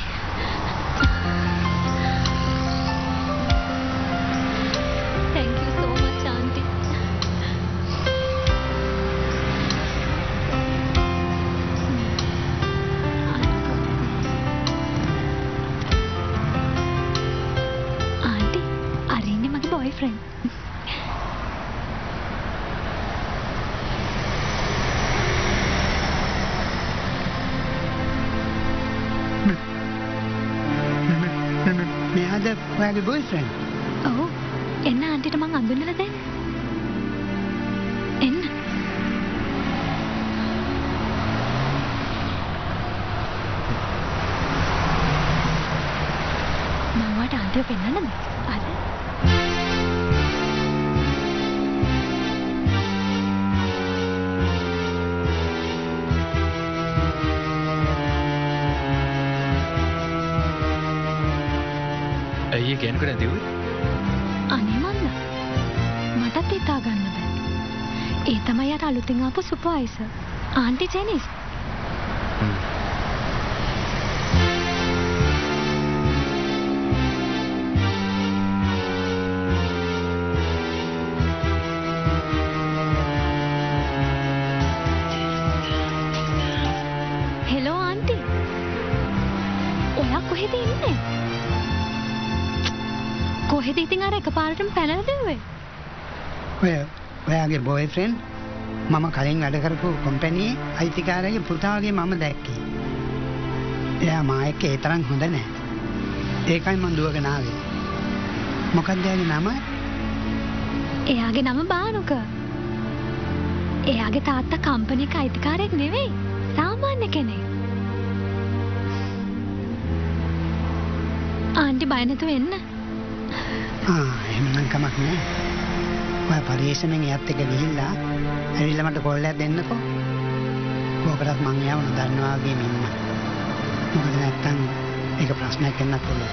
Thank you so much aunty. Aunty, අර ඉන්නේ මගේ boyfriend. මෙයාද ඔයාගේ boyfriend? ඔව්. එන්න ආන්ටිට මං අඳුන්නලා දෙන්න. එන්න. මම වට ආන්ටිව පෙන්නන්නද? අර. ඇයි කියනකට ඇතිවුවේ? අනේ මන්ද. මටත් හිතා ගන්න බෑ. ඒ තමයි අර අලුතෙන් ආපු supervisor. Aunty Janice. Hello aunty. ඔයා කොහෙද ඉන්නේ? කොහෙද ඉතින් අර එකපාරටම පැනලා දෙන්නේ? ඔයාගේ boyfriend මම කලින් වැඩ කරපු කම්පැනියේ අයිතිකාරයාගේ පුතාගේ මම දැක්කේ. එයා මා එක්ක ඒ තරම් හොඳ නැහැ. ඒකයි මම දුවගෙන ආවේ. මොකක්ද එයාගේ නම? එයාගේ නම බානුක. එයාගේ තාත්තා කම්පැනි එක අයිතිකාරයෙක් නෙවෙයි. සාමාන්‍ය කෙනෙක්. ආන්ටි බය නැතුව එන්න. එහෙනම් කමක් නෑ. ඔයා පරිශ්‍රමෙන් එයත් එක්ක ගිහිල්ලා ඇවිල්ලා මට කෝල් එකක් දෙන්නකෝ. කොහොමදත් මං එයාව නොදන්නවා වගේ මෙන්න. මොකද නැත්තම් ඒක ප්‍රශ්නයක් වෙන්නත් පුළුවන්.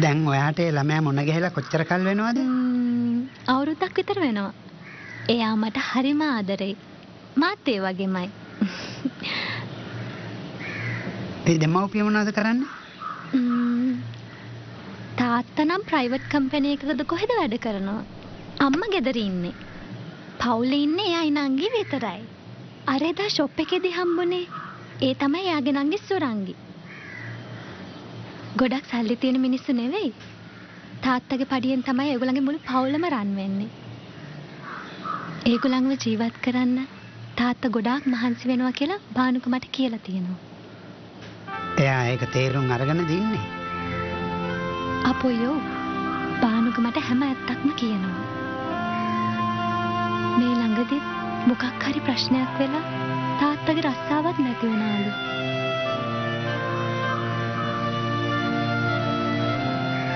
දැන් ඔයාට ඒ ළමයා මුණ ගැහිලා කොච්චර කල් වෙනවද? අවුරුද්දක් විතර වෙනවා. එයා මට හරිම ආදරෙයි. මාත් ඒ වගේමයි. ඒ දෙමව්පිය මොනවද කරන්නේ? තාත්තා නම් ප්‍රයිවට් කම්පැනි එකකද කොහෙද වැඩ කරනවා. අම්මා ගෙදර ඉන්නේ. පවුලේ ඉන්නේ එයායි නංගි විතරයි. අර එදා ෂොප් එකේදී හම්බුනේ ඒ තමයි එයාගේ නංගි සුරංගි. ගොඩක් සල්ලි තියෙන මිනිස්සු නෙවෙයි. තාත්තගේ පඩියෙන් තමයි ඒගොල්ලන්ගේ මුළු පවුලම රන් වෙන්නේ. ඒගොල්ලන්ව ජීවත් කරන්න තාත්තා ගොඩාක් මහන්සි වෙනවා කියලා බානුක මට කියලා තියෙනවා. එයා ඒක තේරුම් අරගෙන දින්නේ. අපොයෝ බානුක මට හැම ඇත්තක්ම කියනවා. මේ ළඟදී මොකක් හරි ප්‍රශ්නයක් වෙලා තාත්තගේ රස්සාවක් නැති වුණාලු.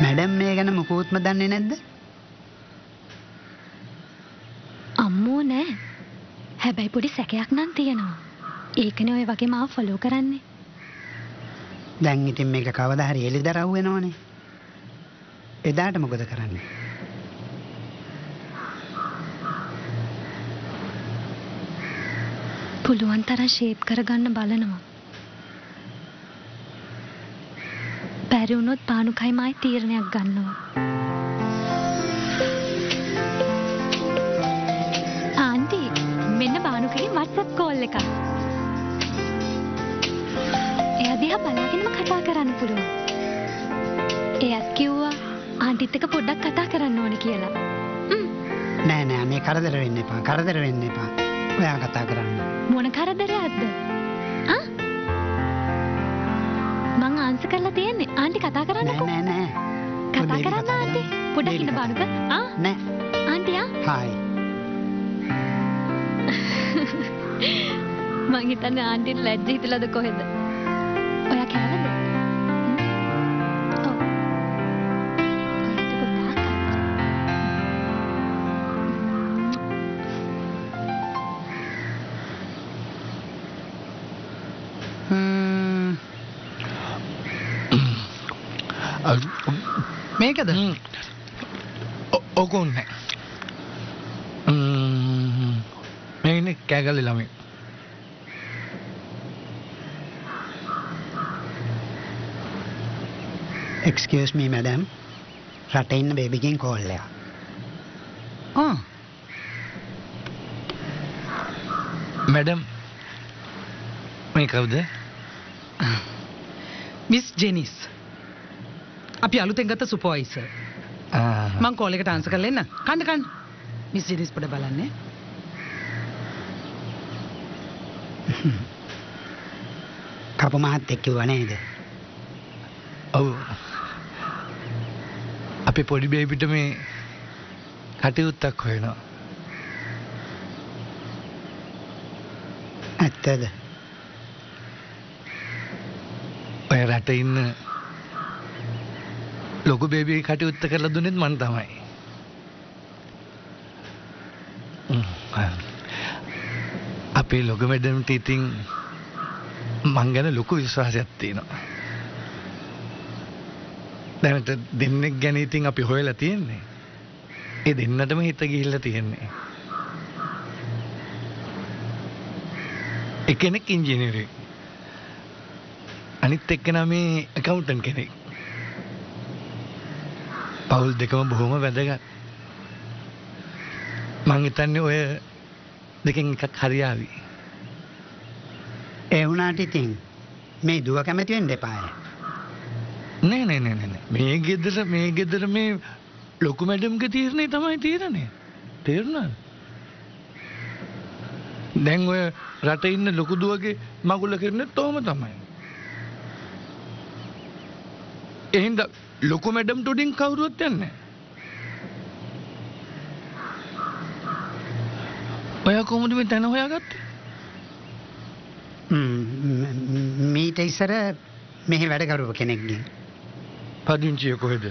මැඩම් මේ ගැන මොකුත්ම දන්නේ නැද්ද? අම්මෝ නෑ. හැබැයි පොඩි සැකයක් නම් තියෙනවා. ඒකනේ ඔය වගේ මාව ෆලෝ කරන්නේ. දැන් ඉතින් මේක කවදා හරි එළිදරව් වෙනවනේ. එදාට මොකද කරන්නේ? පුළුවන් තරම් ෂේප් කරගන්න බලනවා. බැරි වුණොත් බානුකයි මායි තීරණයක් ගන්නවා. ආන්ටි මෙන්න බානුකගේ WhatsApp කෝල් එකක්. එයා දිහා බලාගෙනම කතා කරන්න පුළුවන්. එයාත් කිව්වා ආන්ටිත් එක්ක පොඩ්ඩක් කතා කරන්න ඕනේ කියලා. නෑ නෑ මේ කරදර වෙන්න එපා. කරදර වෙන්න එපා. ඔයා කතා කරන්න. මොන කරදරයක්ද? මං ආන්සර් කරලා තියෙන්නේ. ආන්ටි කතා කරන්නකෝ. නෑ නෑ කතා කරන්න ආන්ටි. පොඩ්ඩක් ඉන්න බානුක. නෑ. Aunty hi. මං හිතන්නේ ආන්ටිට ලැජ්ජ හිතලාද කොහෙද? ඔයා කෑවද? ඔව්. ඔයාට ගොඩාක් මේකද? ඕකෝන්නේ. මේ ඉන්නේ කෑගල්ලේ ළමයි. Excuse me madam. රටේ ඉන්න බේබිගෙන් කෝල් එකක්. මැඩම් මේ කවුද? Miss Janice. අපි අලුතෙන් ගත්ත සුපර්වයිසර්. මං කෝල් එකට ආන්සර් කරලා එන්න. කන්න. මිස් ජෙනිස් පොඩ බලන්න. කපු මහත්තයෙක් කිව්වා නේද? ඔව්. අපි පොඩි බේබිට මේ කටයුත්තක් හොයනවා. ඇත්තද? ඔය රටේ ඉන්න ලොකු බේබි කටයුත්ත කරලා දුන්නෙත් මම තමයි. අපේ ලොකු මැඩම්ට ඉතින් මං ගැන ලොකු විශ්වාසයක් තියෙනවා. දැනට දෙන්නෙක් ගැන ඉතින් අපි හොයලා තියෙන්නේ. ඒ දෙන්නටම හිත ගිහිල්ලා තියෙන්නේ. එකෙනෙක් ඉංජිනේරෙක්. අනිත් එක්කෙනා මේ ඇකවුන්ටන්ට් කෙනෙක්. පවුල් දෙකම බොහොම වැදගත්. මං හිතන්නේ ඔය දෙකෙන් එකක් හරියාවි. ඒ වුණාට ඉතින් මේ දුව කැමති වෙන්න එපාය. නෑ. මේ ගෙදර මේ ලොකු මැඩම්ගේ තීරණේ තමයි තීරණේ. තේරුණාද? දැන් ඔය රටේ ඉන්න ලොකු දුවගේ මගුල කරන්නේත් ඔහොම තමයි. එහෙනම් ලොකු මැඩම්ට උඩින් කවුරුවත් යන්නේ නැහැ. ඔයා කොහොමද මේ තැන හොයාගත්තේ? මීට ඉස්සර මෙහි වැඩ කරපු කෙනෙක්ගෙන්. පදිංචිය කොහෙද?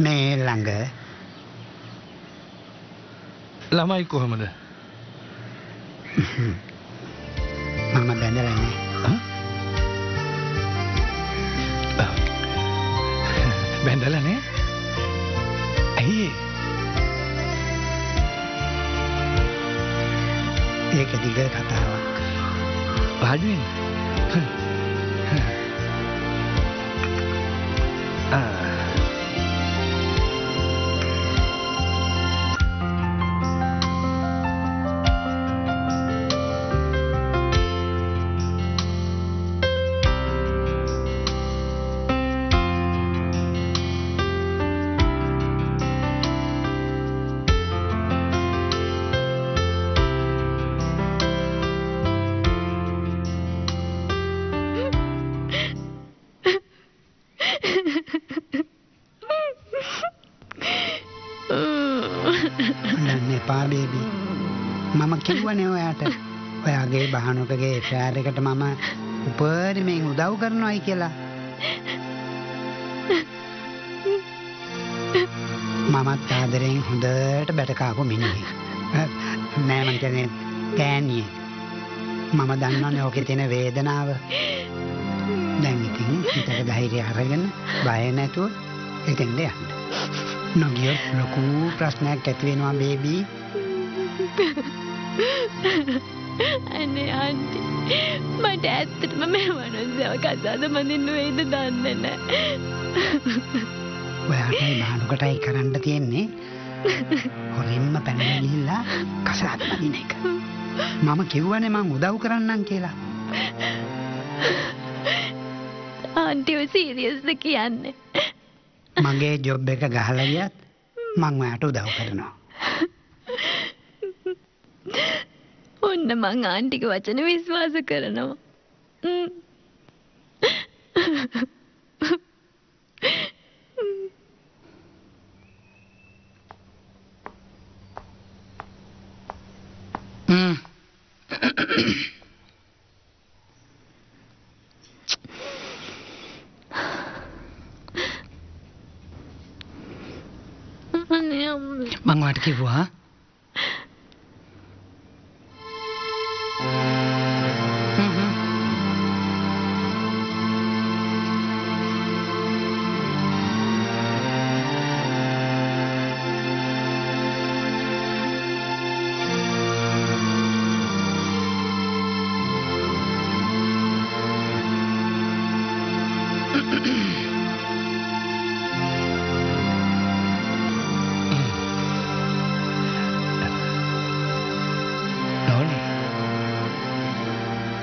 මේ ළඟ. ළමයි කොහමද? මම බැඳලා නැහැ. වාඩි වෙන්න. මම කිව්වනේ ඔයාට ඔයාගේ බහනකගේ ෆෙයාර් එකට මම උපරිමයෙන් උදව් කරනවායි කියලා. මමත් ආදරෙන් හොඳට බැට කාපු මිනිහෙක්. නෑ මං කියන්නේ ගෑණියෙක්. මම දන්නවනේ ඔකේ තියෙන වේදනාව. දැන් ඉතින් හිතට ධෛර්යය අරගෙන බය නැතුව එතෙන්ද යන්න. නොගියොත් ලොකු ප්‍රශ්නයක් ඇති වෙනවා බේබී. අනේ ආන්ටි මට ඇත්තටම මේ මනුස්සයව කසාද බඳින්න වෙයිද දන්නේ නැහැ. ඔයාටයි බානුකටයි කරන්න තියෙන්නේ හොරින්ම පැනලා ගිහිල්ලා කසාද බඳින එක. මම කිව්වනේ මං උදව් කරන්නම් කියලා. ආන්ටිව සීරියස්ද කියන්නේ? මගේ ජොබ් එක ගහලා ගියත් මං ඔයාට උදව් කරනවා. ඔන්න මං ආන්ටිගේ වචන විශ්වාස කරනවා. මං වාට කිව්වා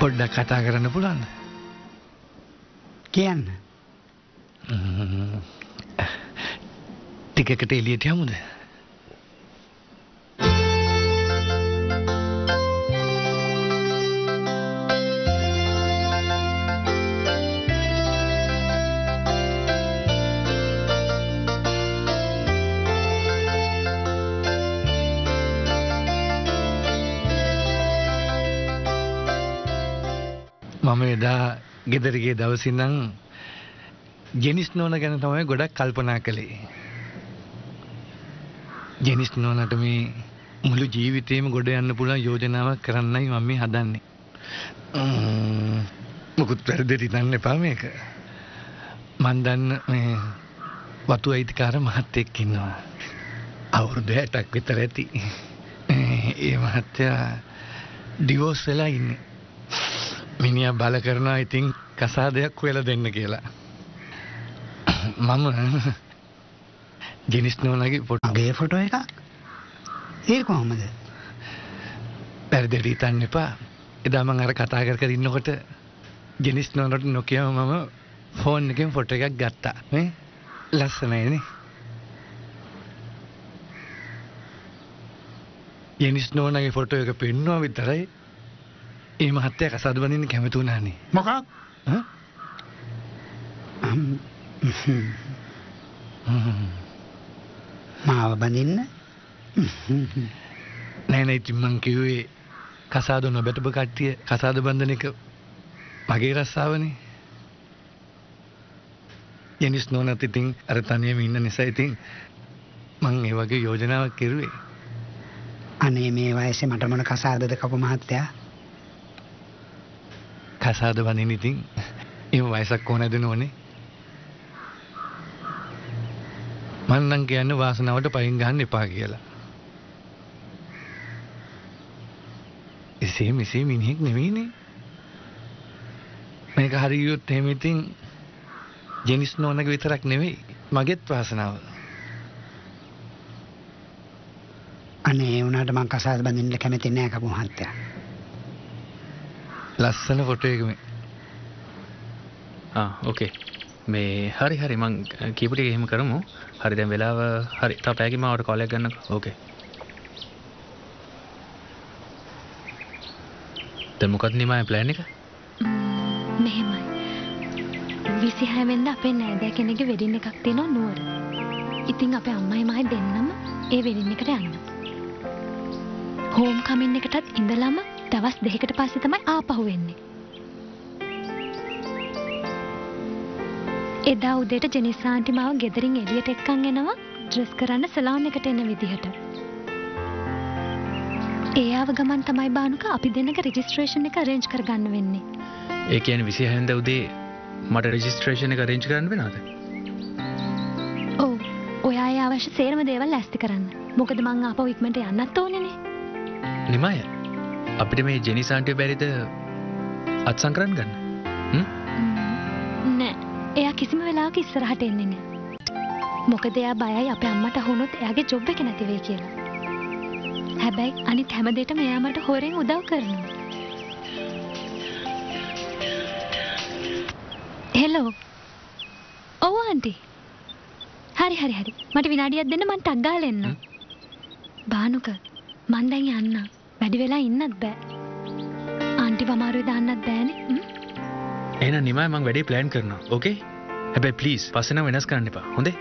පොඩ්ඩක් කතා කරන්න පුළුවන්ද? කියන්න. ටිකකට එළියට යමුද? මම එදා ගෙදර ගිය දවසේ නම් ජෙනිස් නෝනා ගැන තමයි ගොඩක් කල්පනා කළේ. ජෙනිස් නෝනාට මේ මුළු ජීවිතේම ගොඩ යන්න පුළුවන් යෝජනාවක් කරන්නයි මම මේ හදන්නේ. මොකුත් වැරදිට හිතන්න එපා මේක. මන් දන්න මේ වතු අයිතිකාර මහත්තයෙක් ඉන්නවා. අවුරුදු 60ක් විතර ඇති. ඒ මහත්තයා ඩිවෝස් වෙලා ඉන්නේ. මිනිහා බල කරනවා ඉතින් කසාදයක් හොයලා දෙන්න කියලා. මම ජෙනිස් නෝනාගේ ෆොටෝ එකක් ඒක කොහමද? පෙරදෙඩි හිතන්න එපා. එදා මම අර කතා කර ඉන්නකොට ජෙනිස් නෝනාට නොකියම මම ෆෝන් එකෙන් ෆොටෝ එකක් ගත්තා. නේ? ලස්සනයි නේ? ජෙනිස් නෝනාගේ ෆොටෝ එක පෙන්නුවා විතරයි ඒ මහත්තයා කසාද බඳින්න කැමති වුණානේ. මොකක්? මාව බඳින්න? නෑ නෑ ඉතින් මං කිව්වේ කසාද නොබැටපු කට්ටිය කසාද බඳින එක මගේ රස්සාවනේ. ජෙනිස් නෝනාත් ඉතින් අර තනියම ඉන්න නිසා ඉතින් මං ඒ වගේ යෝජනාවක් කෙරුවේ. අනේ මේ වයසේ මට මොන කසාදද කපු මහත්තයා? කසාද බඳින්න ඉතින් ඒ වයසක් ඕනද නෝනේ? මං නම් කියන්නේ වාසනාවට පයින් ගහන්න එපා කියලා. එසේ මෙසේ මිනිහෙක් නෙවෙයිනේ. මේක හරියට එහෙම ඉතින් ජෙනිස් නෝනගේ විතරක් නෙවෙයි මගෙත් වාසනාව. අනේ ඒ වුණාට මං කසාද බඳින්න කැමති නෑ කපු මහත්තයා. ලස්සන ෆොටෝ එක මේ. ඕකේ. මේ හරි මං කීප ටික එහෙම කරමු. හරි දැන් වෙලාව හරි. තා පැයකින් මාවට කෝල් එකක් ගන්නකෝ. ඕකේ. දැන් මොකක්ද නිමාගේ ප්ලෑන් එක? මෙහෙමයි. 26 වෙනිදා අපේ නෑදෑ කෙනෙක්ගේ වෙඩින් එකක් තියෙනවා නුවර. ඉතින් අපේ අම්මයි මායි දෙන්නම ඒ වෙඩින් එකට යන්න. හෝම් කමින් එකටත් ඉඳලම දවස් 2කට පස්සේ තමයි ආපහු වෙන්නේ. එදා උදේට ජෙනිස් ආන්ටි මාව ගෙදරින් එළියට එක්කන් එනවා ඩ්‍රෙස් කරන්න සලෝන් එකට එන විදිහට. ඒ ආව ගමන් තමයි බානුක අපි දෙන්නගේ රෙජිස්ට්‍රේෂන් එක අරේන්ජ් කරගන්න වෙන්නේ. ඒ කියන්නේ 26 වෙනිදා උදේ මට රෙජිස්ට්‍රේෂන් එක අරේන්ජ් කරන්න වෙනවද? ඔව්. ඔයා ඒ අවශ්‍ය සේරම දේවල් ලෑස්ති කරන්න. මොකද මං ආපහු ඉක්මනට යන්නත් ඕනේනේ. නිමාය අපිට මේ ජෙනිස් ආන්ටිව බැරිද අත්සන් කරන්න ගන්න? නෑ. එයා කිසිම වෙලාවක ඉස්සරහට එන්නේ නෑ. මොකද එයා බයයි අපේ අම්මට අහුනොත් එයාගේ ජොබ් එක නැති වෙයි කියලා. හැබැයි අනිත් හැම දෙයකම එයා මට හොරෙන් උදව් කරනවා. හෙලෝ. ඔව් ආන්ටි. හරි. මට විනාඩියක් දෙන්න මං ටක් ගාලා එන්න. බානුක මං දැන් යන්න. වැඩි වෙලා ඉන්නත් බෑ. ආන්ටි වමාරුවේ දාන්නත් බෑනේ. එහෙනම් නිමාය මං වැඩේ ප්ලෑන් කරනවා. ඕකේ? හැබැයි ප්ලීස් පස්සේ නම් වෙනස් කරන්න එපා. හොඳේ?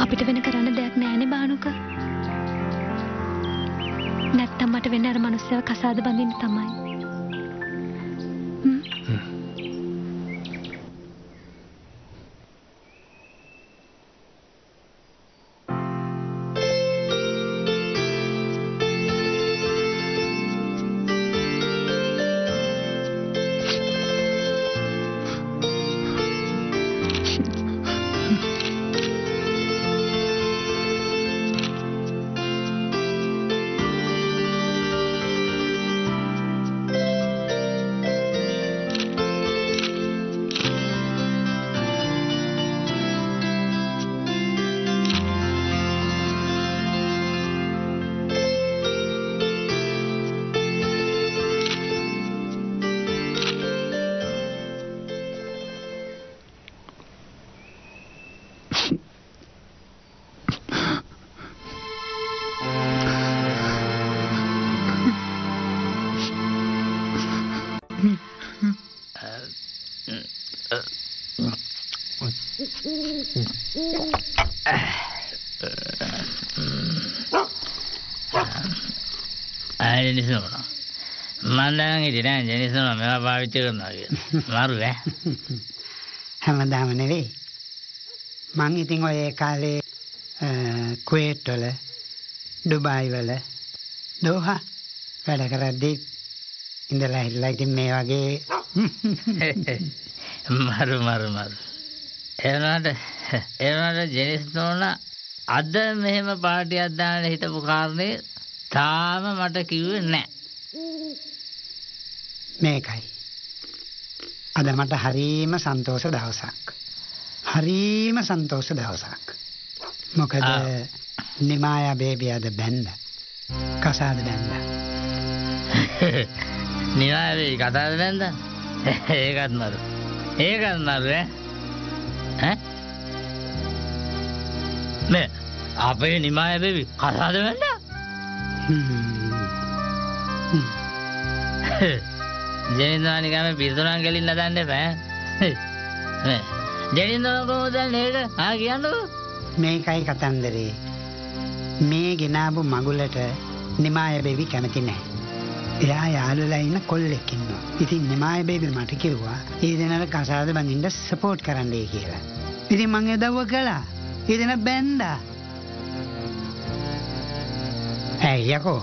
අපිට වෙන කරන්න දෙයක් නෑනේ බානුක. නැත්තම් මට වෙන අර මනුස්සයව කසාද බඳින්න තමයි. ජෙනිස් නෝනා මම දැන් හිතේ නෑ ජෙනිස් නෝනා මේවා පාවිච්චි කරනවා කියලා. මාරු ඈ. හැමදාම නෙවෙයි. මං ඉතින් ඔය කාලේ කුවේට් වල ඩුබායි වල දෝහා වැඩ කරද්දී ඉඳලා හිටලා ඉතින් මේ වගේ මාරු. එවනට ජෙනිස් නෝනා අද මෙහෙම පාටියක් දාන්න හිතපු කාරණේ තාම මට කිව්වේ නෑ. මේකයි. අද මට හරීම සන්තෝෂ දවසක්. මොකද නිමායා බේබි අද බැන්ද. කසාද බැන්ද. නිමායා බේබි කසාද බැන්ද? ඒකත් මරු ඈ. මේ අපේ නිමායා බේබි කසාද බැන්ද? ජෙනින්දෝනි ගම පිරිසුණන් ගෙලින්න දන්න එපා. ජෙනින්දෝන කොහොමද නේද? කියන්නකෝ. මේකයි කතන්දරේ. මේ ගෙනාවු මගුලට නිමාය බේබි කැමති නැහැ. එයා යාළුවලා ඉන්න කොල්ලෙක් ඉන්නවා. ඉතින් නිමාය බේබි මට කිව්වා ඒ දෙනාට කසාද බඳින්න සපෝට් කරන්නයි කියලා. ඉතින් මං යදවුව කළා. ඒ දෙනා බැන්දා. යකෝ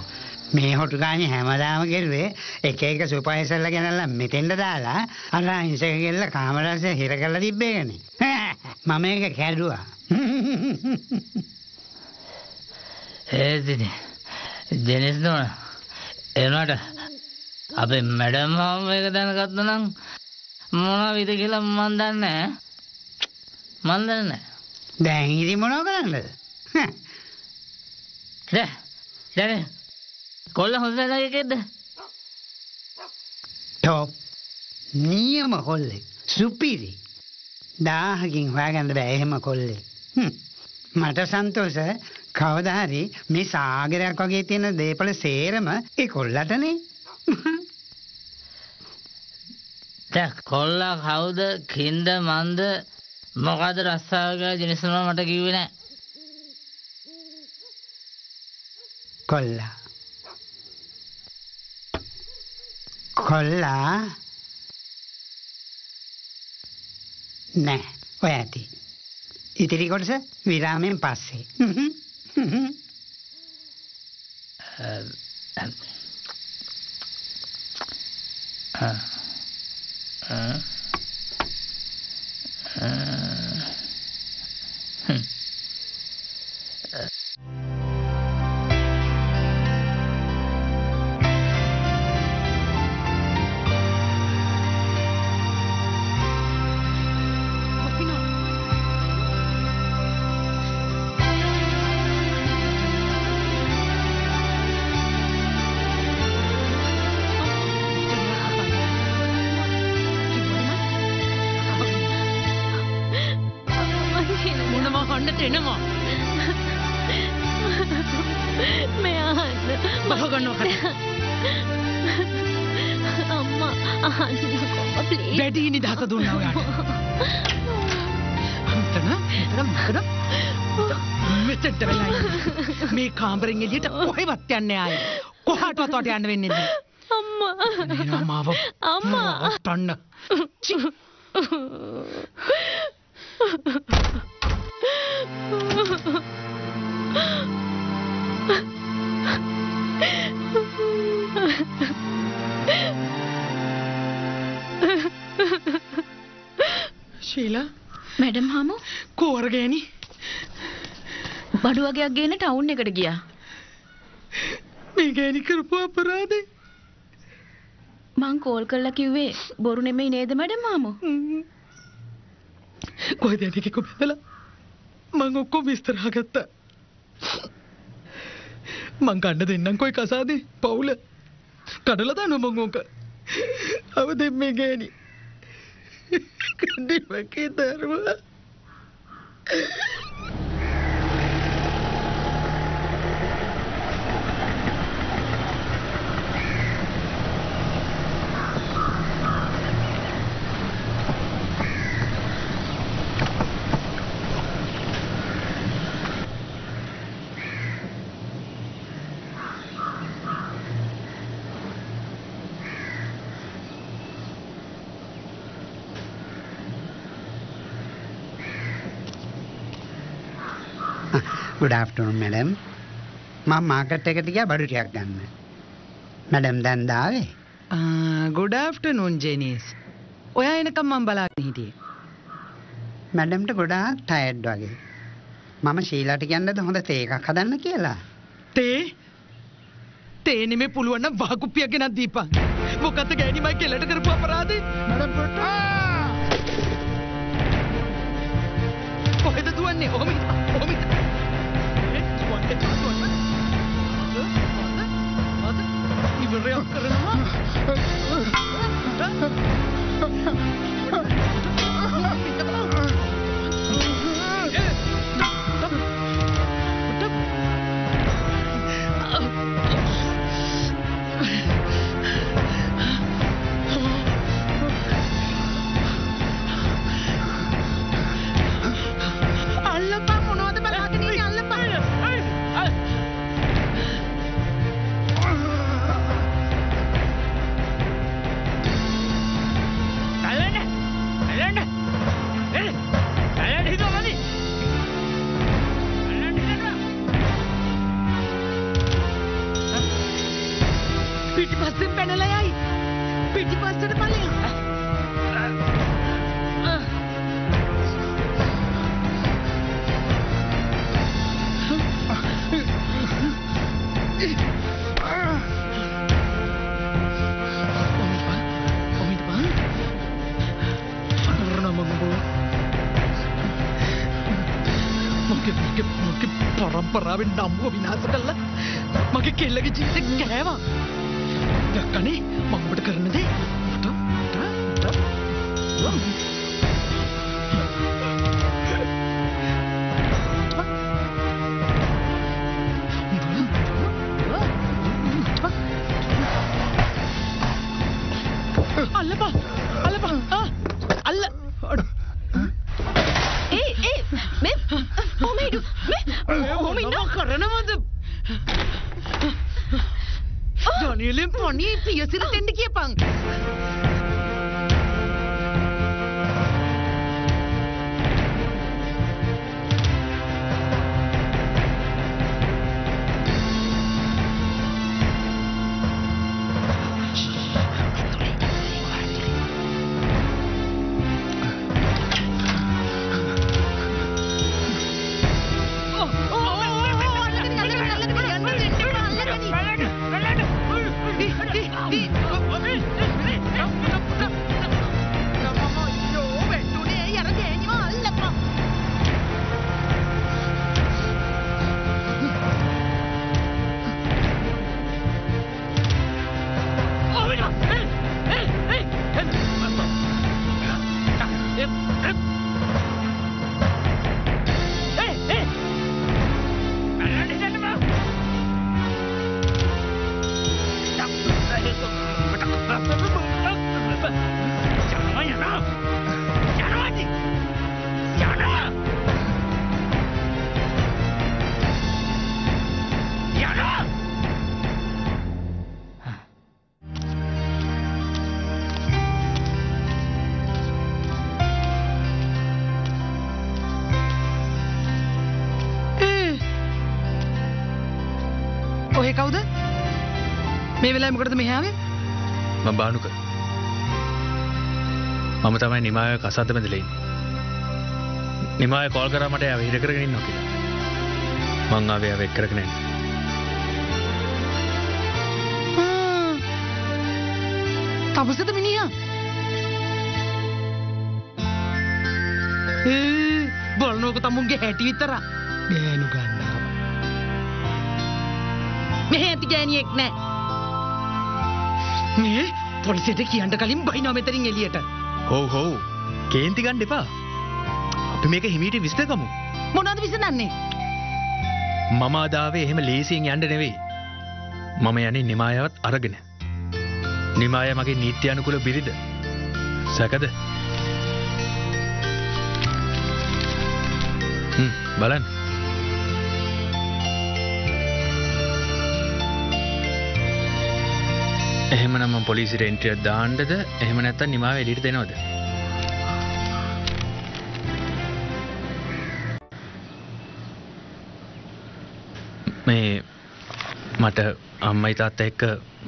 මේ හොටු ගානේ හැමදාම කෙරුවේ එක සුපර්වයිසර්ලා ගෙනල්ලා මෙතෙන්ට දාලා අර අහිංසක ගෙල්ල කාමරාසේ හිර කරලා තිබ්බේකනේ. මම ඒක කැඩුවා. ජෙනිස් නෝනා එනවාට අපේ මැඩම් හාම එක දැනගත්තා නම් මොනවද කියලා මන් දන්නේ නැහැ. මන් දන්නේ නැහැ. දැන් ඉතින් මොනව කරන්නද? දැන් කොල්ල හොඳ නැගේකද? ටොප් නියම කොල්ලේ සුපිරි 1000කින් හොයාගන්න බෑ එහෙම කොල්ලේ. මට සන්තෝෂ කවදා හරි මේ සාගරයක් වගේ තියෙන දේපල සේරම ඒ කොල්ලටනේ. දැන් කොල්ලා කවුද කින්ද මන්ද මොකද රස්සාවක ජිනිසම මට කිව්වේ නෑ. කොල්ලා නෑ ඔය ඇති. ඉතිරි කොටස විරාමයෙන් පස්සේ. වැඩි නිදහස දුන්නා ඔයාට. මෙතෙන්ට වෙලා ඉන්නේ. මේ කාමරෙන් එළියට කොහෙවත් යන්නේ ආයේ. කොහාටවත් වට යන්න වෙන්නේ නැහැ. අම්මා. නේන මාව. අම්මා. ඔටන්න. ශීලා මැඩම් හාමෝ කෝර ගෑණි බඩු වගේක් ගේන්න ටවුන් එකට ගියා. මේ ගෑණි කරපු අපරාධේ මං කෝල් කරලා කිව්වේ බොරු නෙමෙයි නේද මැඩම් හාමෝ? කොහෙද යන්නේ කොබෙදලා මං ඔක්කොම විස්තර අහගත්තා. මං ගන්න දෙන්නම් කොයි කසාදේ පවුල කඩලා දානවා මං ඕක. අවදෙන් මේ ගෑණි කඩිවකේ දරුවා Good afternoon, madam. මම මාකට් එකට ගියා බඩු ටිකක් ගන්න. මැඩම් දැන් දාවේ? good afternoon Janice. ඔයා එනකම් මම බලාගෙන හිටියේ. මැඩම්ට ගොඩාක් ටයර්ඩ් වගේ. මම ශීලාට කියන්නද හොඳ තේ එකක් හදන්න කියලා. තේ නෙමෙයි පුළුවන් නම් වහකුප්පියක් ගෙනත් දීපන්. මොකද්ද ගෑණි මයි කෙලට කරපු අපරාධේ? මැඩම් කොහෙද දුවන්නේ? ඔහොම ඉවරයක් කරනවා. පරපරාවෙන් නම්බුව විනාශ කළා. මගේ කෙල්ලගේ ජීවිතේ ගෑවා. යක්කනේ මම ඔබට කරන දේ. ඔය කවුද? මේ වෙලාවේ මොකටද මෙහි ආවේ? මම බානුක. මම තමයි නිමාය කසාද බඳලා ඉන්නේ. නිමාය කෝල් කරා මට ආව හිර කරගෙන ඉන්නවා කියලා. මං ආවේ ආව එක් කරගෙන නැහැ. තවසද මිනිහා? බලනෝක තමුන්ගේ හැටි විතර. ගෑනු ගන්නවා. මෙහෙ ඇති ගෑණියෙක් නෑ. මේ පොලිසියට කියන්න කලින් බයිනවා මෙතනින් එළියට. හොව්. කේන්ති ගන්න එපා. අපි මේක හිමීට විශ්ලේෂණය. මොනවද විසඳන්නේ? මම ආදාවේ එහෙම ලේසියෙන් යන්න නෙවෙයි. මම යන්නේ නිමායවත් අරගෙන. නිමාය මගේ නීත්‍ය අනුකූල බිරිඳ. සැකද? බලන්න. එහෙමනම් මම පොලිසියට එන්ට්‍රියක් දාන්නද? එහෙම නැත්නම් නිමාව එළියට දෙනවද? මේ මට අම්මයි තාත්තා එක්ක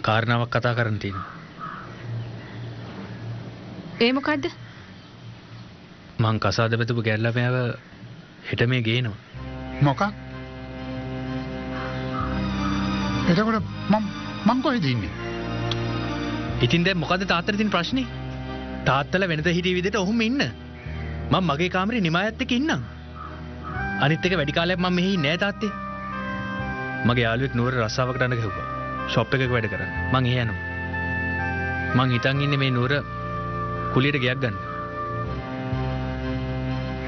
කාරණාවක් කතා කරන්න තියෙනවා. ඒ මොකද්ද? මං කසාද බෙදපු ගැල්ලමෑව හෙට මේ ගේනවා. මොකක්? එතකොට මං කොහෙද ඉන්නේ? ඉතින් දැන් මොකද තාත්තට තියෙන ප්‍රශ්නේ? තාත්තලා වෙනද හිටිය විදිහට ඔහොම ඉන්න. මම මගේ කාමරේ නිමායත් එක්ක ඉන්නම්. අනිත් එක වැඩි කාලයක් මම මෙහි ඉන්නේ නෑ තාත්තේ. මගේ යාළුවෙක් නුවර රස්සාවකට යන ගහුවා. ෂොප් එකක වැඩ කරන්නේ. මං එහෙ යනවා. මං හිතන් ඉන්නේ මේ නුවර කුලියට ගයක් ගන්න.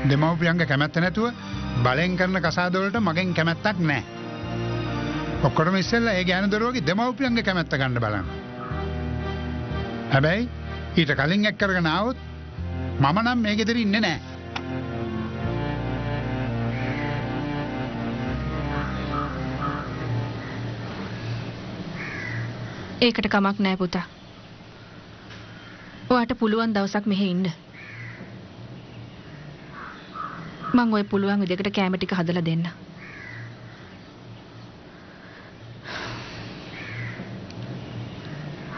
දෙමව්පියන්ගේ කැමැත්ත නැතුව බලෙන් කරන කසාද වලට මගෙන් කැමැත්තක් නැහැ. ඔක්කොටම ඉස්සෙල්ලා ඒ ගෑනු දරුවගේ දෙමව්පියන්ගේ කැමැත්ත ගන්න බලන්න. හැබැයි ඊට කලින් එක් කරගෙන ආවොත් මම නම් මේ ගෙදර ඉන්නේ නැහැ. ඒකට කමක් නැහැ පුතා. ඔයාට පුළුවන් දවසක් මෙහෙ ඉන්න. මං ඔය පුළුවන් විදිහකට කැම ටික හදලා දෙන්න.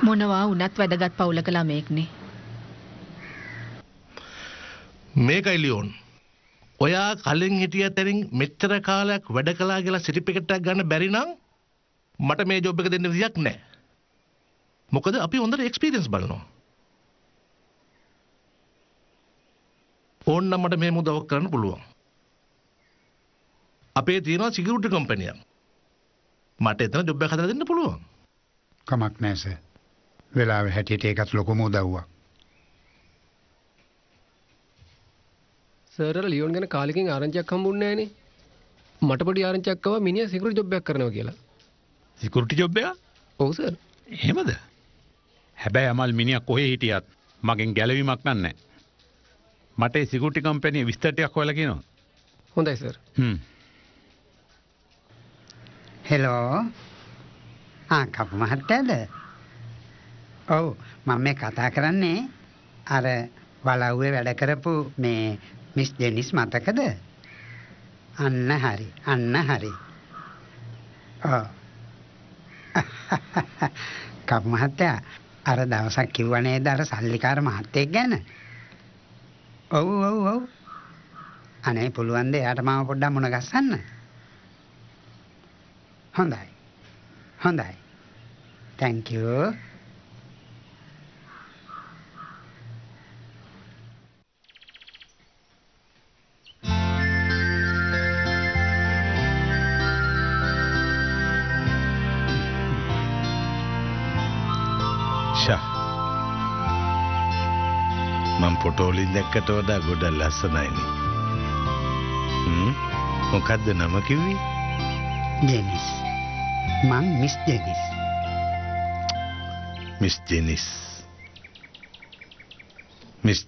මොනවා වුණත් වැදගත් පවුලක ළමෙක්නේ. මේකයි ලියෝන්. ඔයා කලින් හිටිය තැනින් මෙච්චර කාලයක් වැඩ කළා කියලා සර්ටිෆිකේට් එකක් ගන්න බැරි නම් මට මේ ජොබ් එක දෙන්න විදියක් නැහැ. මොකද අපි හොඳට එක්ස්පීරියන්ස් බලනවා. ඕන්නම් මට මේ මුදවක් කරන්න පුළුවන්. අපේ තියෙනවා සිකියුරිටි කම්පැනියක්. මට එතන ජොබ් එකක් හදලා දෙන්න පුළුවන්. කමක් නැහැ සර්. වෙලාවෙ හැටියට ඒකත් ලොකුම උදව්වක්. සර් අර ලියෝන් ගැන කාලෙකින් ආරංචියක් හම්බුන්නේ නැහනේ. මට පොඩි ආරංචියක් ආවා මිනිහා සිකියුරිටි ජොබ් එකක් කරනවා කියලා. සිකියුරිටි ජොබ් එක? ඔව් සර්. එහෙමද? හැබැයි අමල් මිනිහා කොහේ හිටියත් මගෙන් ගැලවීමක් නැහැ. මට ඒ සිකියුරිටි කම්පැනි විස්තර ටිකක් හොයලා කියනවා. හොඳයි සර්. හෙලෝ. කපු මහත්තයාද? ඔව් මම මේ කතා කරන්නේ අර වලව්වේ වැඩ කරපු මේ මිස් ජෙනිස් මතකද? අන්න හරි. ඔව්. කපු මහත්තයා අර දවසක් කිව්වා නේද අර සල්ලිකාර මහත්තයෙක් ගැන? ඔව්. අනේ පුළුවන් ද එයාට මාව පොඩ්ඩක් මුණ ගස්සන්න? හොඳයි. Thank you. මම ෆොටෝ වලින් දැක්කට වඩා ගොඩක් ලස්සනයිනේ. මොකද්ද නම කිව්වේ? ජෙනිස්. මං මිස් ජෙනිස්. මිස්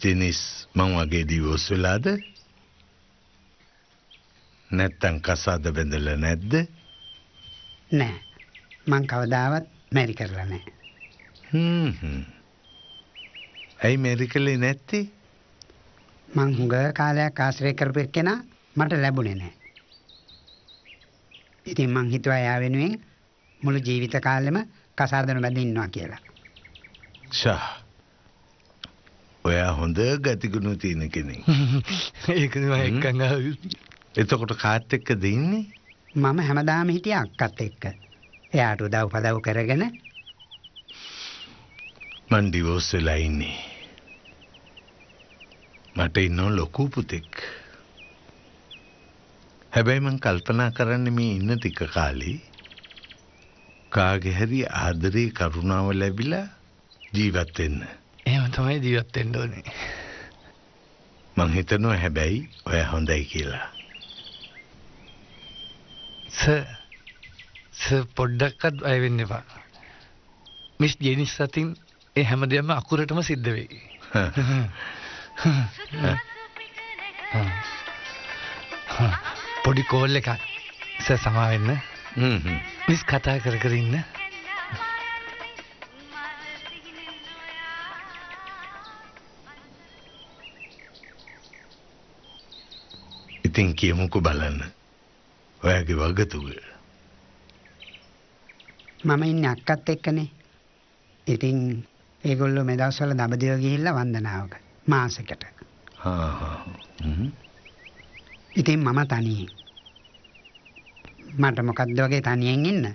ජෙනිස් මං වගේ ඩිවෝස් වෙලාද? නැත්තම් කසාද බැඳලා නැද්ද? නෑ. මං කවදාවත් මැරි කරලා නෑ. ඇයි මැරි කළේ නැත්තේ? මං හුඟ කාලයක් ආශ්‍රය කරපු එක්කෙනා මට ලැබුණේ නෑ. ඉතින් මං හිතුවා එයා වෙනුවෙන් මුළු ජීවිත කාලෙම කසාදන බැඳ ඉන්නවා කියලා. ඔයා හොඳ ගතිගුණ තියෙන කෙනෙක්. ඒක නෙවෙයි එක්කන් ආවේ. එතකොට කාත් එක්කද ඉන්නේ? මම හැමදාම හිටියේ අක්කත් එක්ක. එයාට උදව් පදව් කරගෙන මං ඩිවෝස් වෙලා ඉන්නේ. මට ඉන්නෝ ලොකු පුතෙක්. හැබැයි මං කල්පනා කරන්නේ මේ ඉන්න ටික කාලේ කාගේ හරි ආදරේ කරුණාව ලැබිලා ජීවත් වෙන්න. එහෙම තමයි ජීවත් වෙන්න ඕනේ. මං හිතනවා හැබැයි ඔයා හොඳයි කියලා. සර් පොඩ්ඩක්වත් බය වෙන්න එපා. මිස් ජෙනිස් අතින් ඒ හැමදේම අකුරටම සිද්ධ වෙයි. පොඩි කෝල් එකක් සර් සමා වෙන්න. මිස් කතා කර ඉන්න. ඉතින් කියමුකෝ බලන්න. ඔයාගේ වගතුග. මම ඉන්නේ අක්කත් එක්කනේ. ඉතින් ඒගොල්ලෝ මේ දවස්වල දඹදිව ගිහිල්ලා වන්දනාවක මාසෙකට. ඉතින් මම තනියෙන්. මට මොකද්ද වගේ තනියෙන් ඉන්න?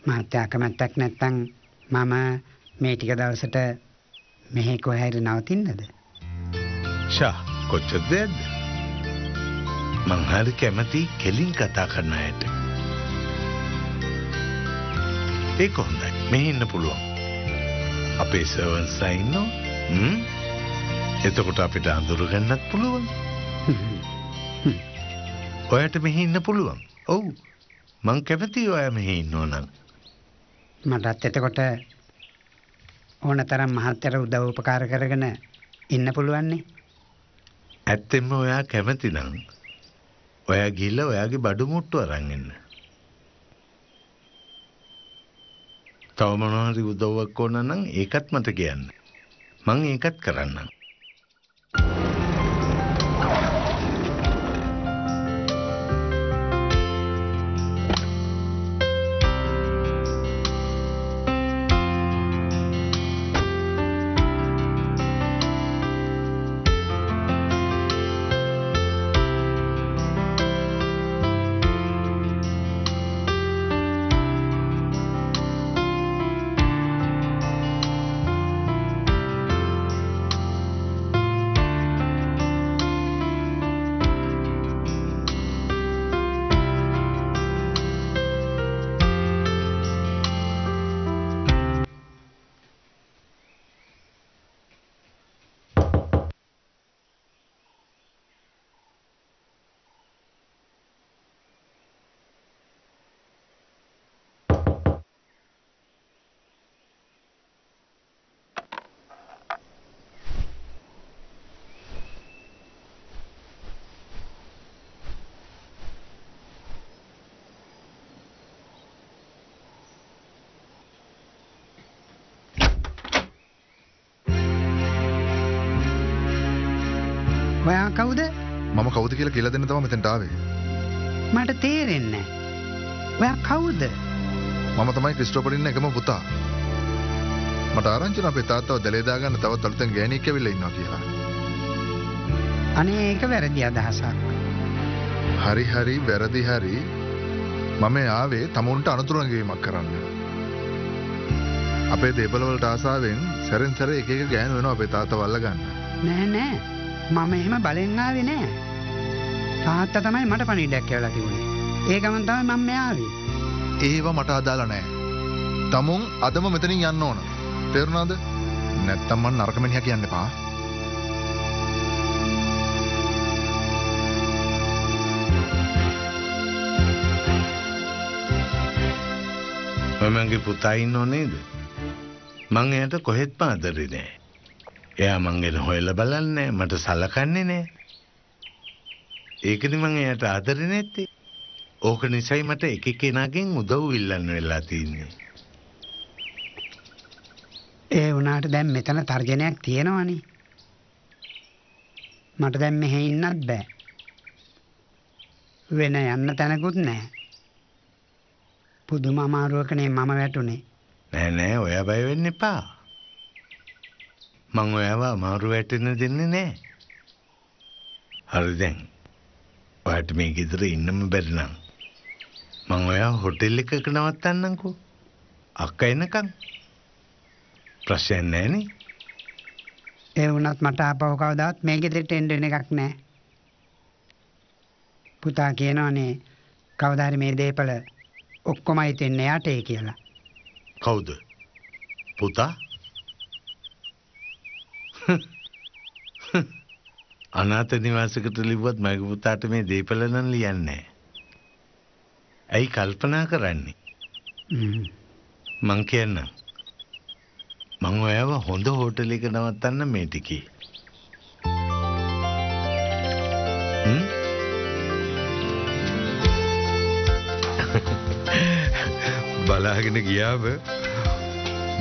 මහත්තයා කැමැත්තක් නැත්තම් මම මේ ටික දවසට මෙහි කොහේ හරි නවතින්නද? කොච්චර දෙයක්ද? මං හරි කැමති කෙලින් කතා කරන අයට. ඒක හොඳයි. මෙහි ඉන්න පුළුවන්. අපේ සර්වන්ට්ස් ඉන්නෝ. එතකොට අපිට අඳුර ගන්නත් පුළුවන්. ඔයාට මෙහි ඉන්න පුළුවන්. ඔව්. මං කැමතියි ඔයා මෙහි ඉන්නෝ නම්. මටත් එතකොට ඕනතරම් මහත්තයාට උදව් උපකාර කරගෙන ඉන්න පුළුවන් නේ. ඇත්තෙන්ම ඔයා කැමති නම් ඔයා ගිහිල්ලා ඔයාගේ බඩු මුට්ටු අරන් එන්න. තව මොනවා හරි උදව්වක් ඕන නම් ඒකත් මට කියන්න. මං ඒකත් කරන්නම්. ඔයා කවුද? මම කවුද කියලා කියලා දෙන්න තමයි මෙතනට ආවේ. මට තේරෙන්නේ නැහැ. ඔයා කවුද? මම තමයි ක්‍රිස්ටෝපර් ඉන්න එකම පුතා. මට ආරංචි වුණා අපේ තාත්තව දැලේ දාගන්න තවත් අලුතෙන් ගෑණියෙක් ඇවිල්ලා ඉන්නවා කියලා. අනේ ඒක වැරදි අදහසක්. හරි හරි වැරදි හරි මම ආවේ තමුන්ට අනුතුරු ගෙවීමක් කරන්න. අපේ දේපල වලට ආසාවෙන් සැරෙන් සැර එක එක ගෑනු වෙනවා අපේ තාත්තව අල්ලගන්න. නෑ නෑ මම එහෙම බලෙන් ආවේ නෑ. තාත්තා තමයි මට පණිවිඩයක් කියලා තිබුණේ. ඒ ගමන් තමයි මම ආවේ. ඒව මට අදාළ නෑ. තමුන් අදම මෙතනින් යන්න ඕන. තේරුණාද? නැත්තම් මම නරක මිනිහා කියන්න එපා. මමගේ පුතා ඉන්නෝ නේද? මං එයාට කොහෙත්ම ආදරේ නෑ. එයා මං ගැන හොයලා බලන්නේ මට සලකන්නේ නෑ. ඒකනේ මං එයාට ආදරේ නැත්තේ. ඕක නිසයි මට එක කෙනාගෙන් උදව් ඉල්ලන්න වෙලා තින්නේ. ඒ වුණාට දැන් මෙතන තර්ජනයක් තියෙනවනේ. මට දැන් මෙහෙ ඉන්නත් බෑ. වෙන යන්න තැනකුත් නෑ. පුදුම අමාරුවකනේ මම වැටුනේ. නෑ ඔයා බය වෙන්න එපා. මං ඔයාව අමාරු වැටෙන්න දෙන්නේ නෑ. හරි දැන්. ඔයාට මේ ගෙදර ඉන්නම බැරි නම් මං ඔයාව හොටෙල් එකක නවත්තන්නම්කෝ. අක්කා එනකන්. ප්‍රශ්නයක් නෑනේ. ඒ වුණත් මට ආපහු කවදාවත් මේ ගෙදරට එන්න වෙන එකක් නෑ. පුතා කියනවනේ කවදා හරි මේ දේපල ඔක්කොමයි තින්නේ යාටේ කියලා. කවුද? පුතා? අනාථ නිවාසයකට ලිව්වත් මගේ පුතාට මේ දීපල නම් ලියන්නේ නැහැ. ඇයි කල්පනා කරන්නේ? මං කියන්නම්. මං ඔයාව හොඳ හෝටලයක නවත්තන්න මේ ටිකේ. බලාගෙන ගියාම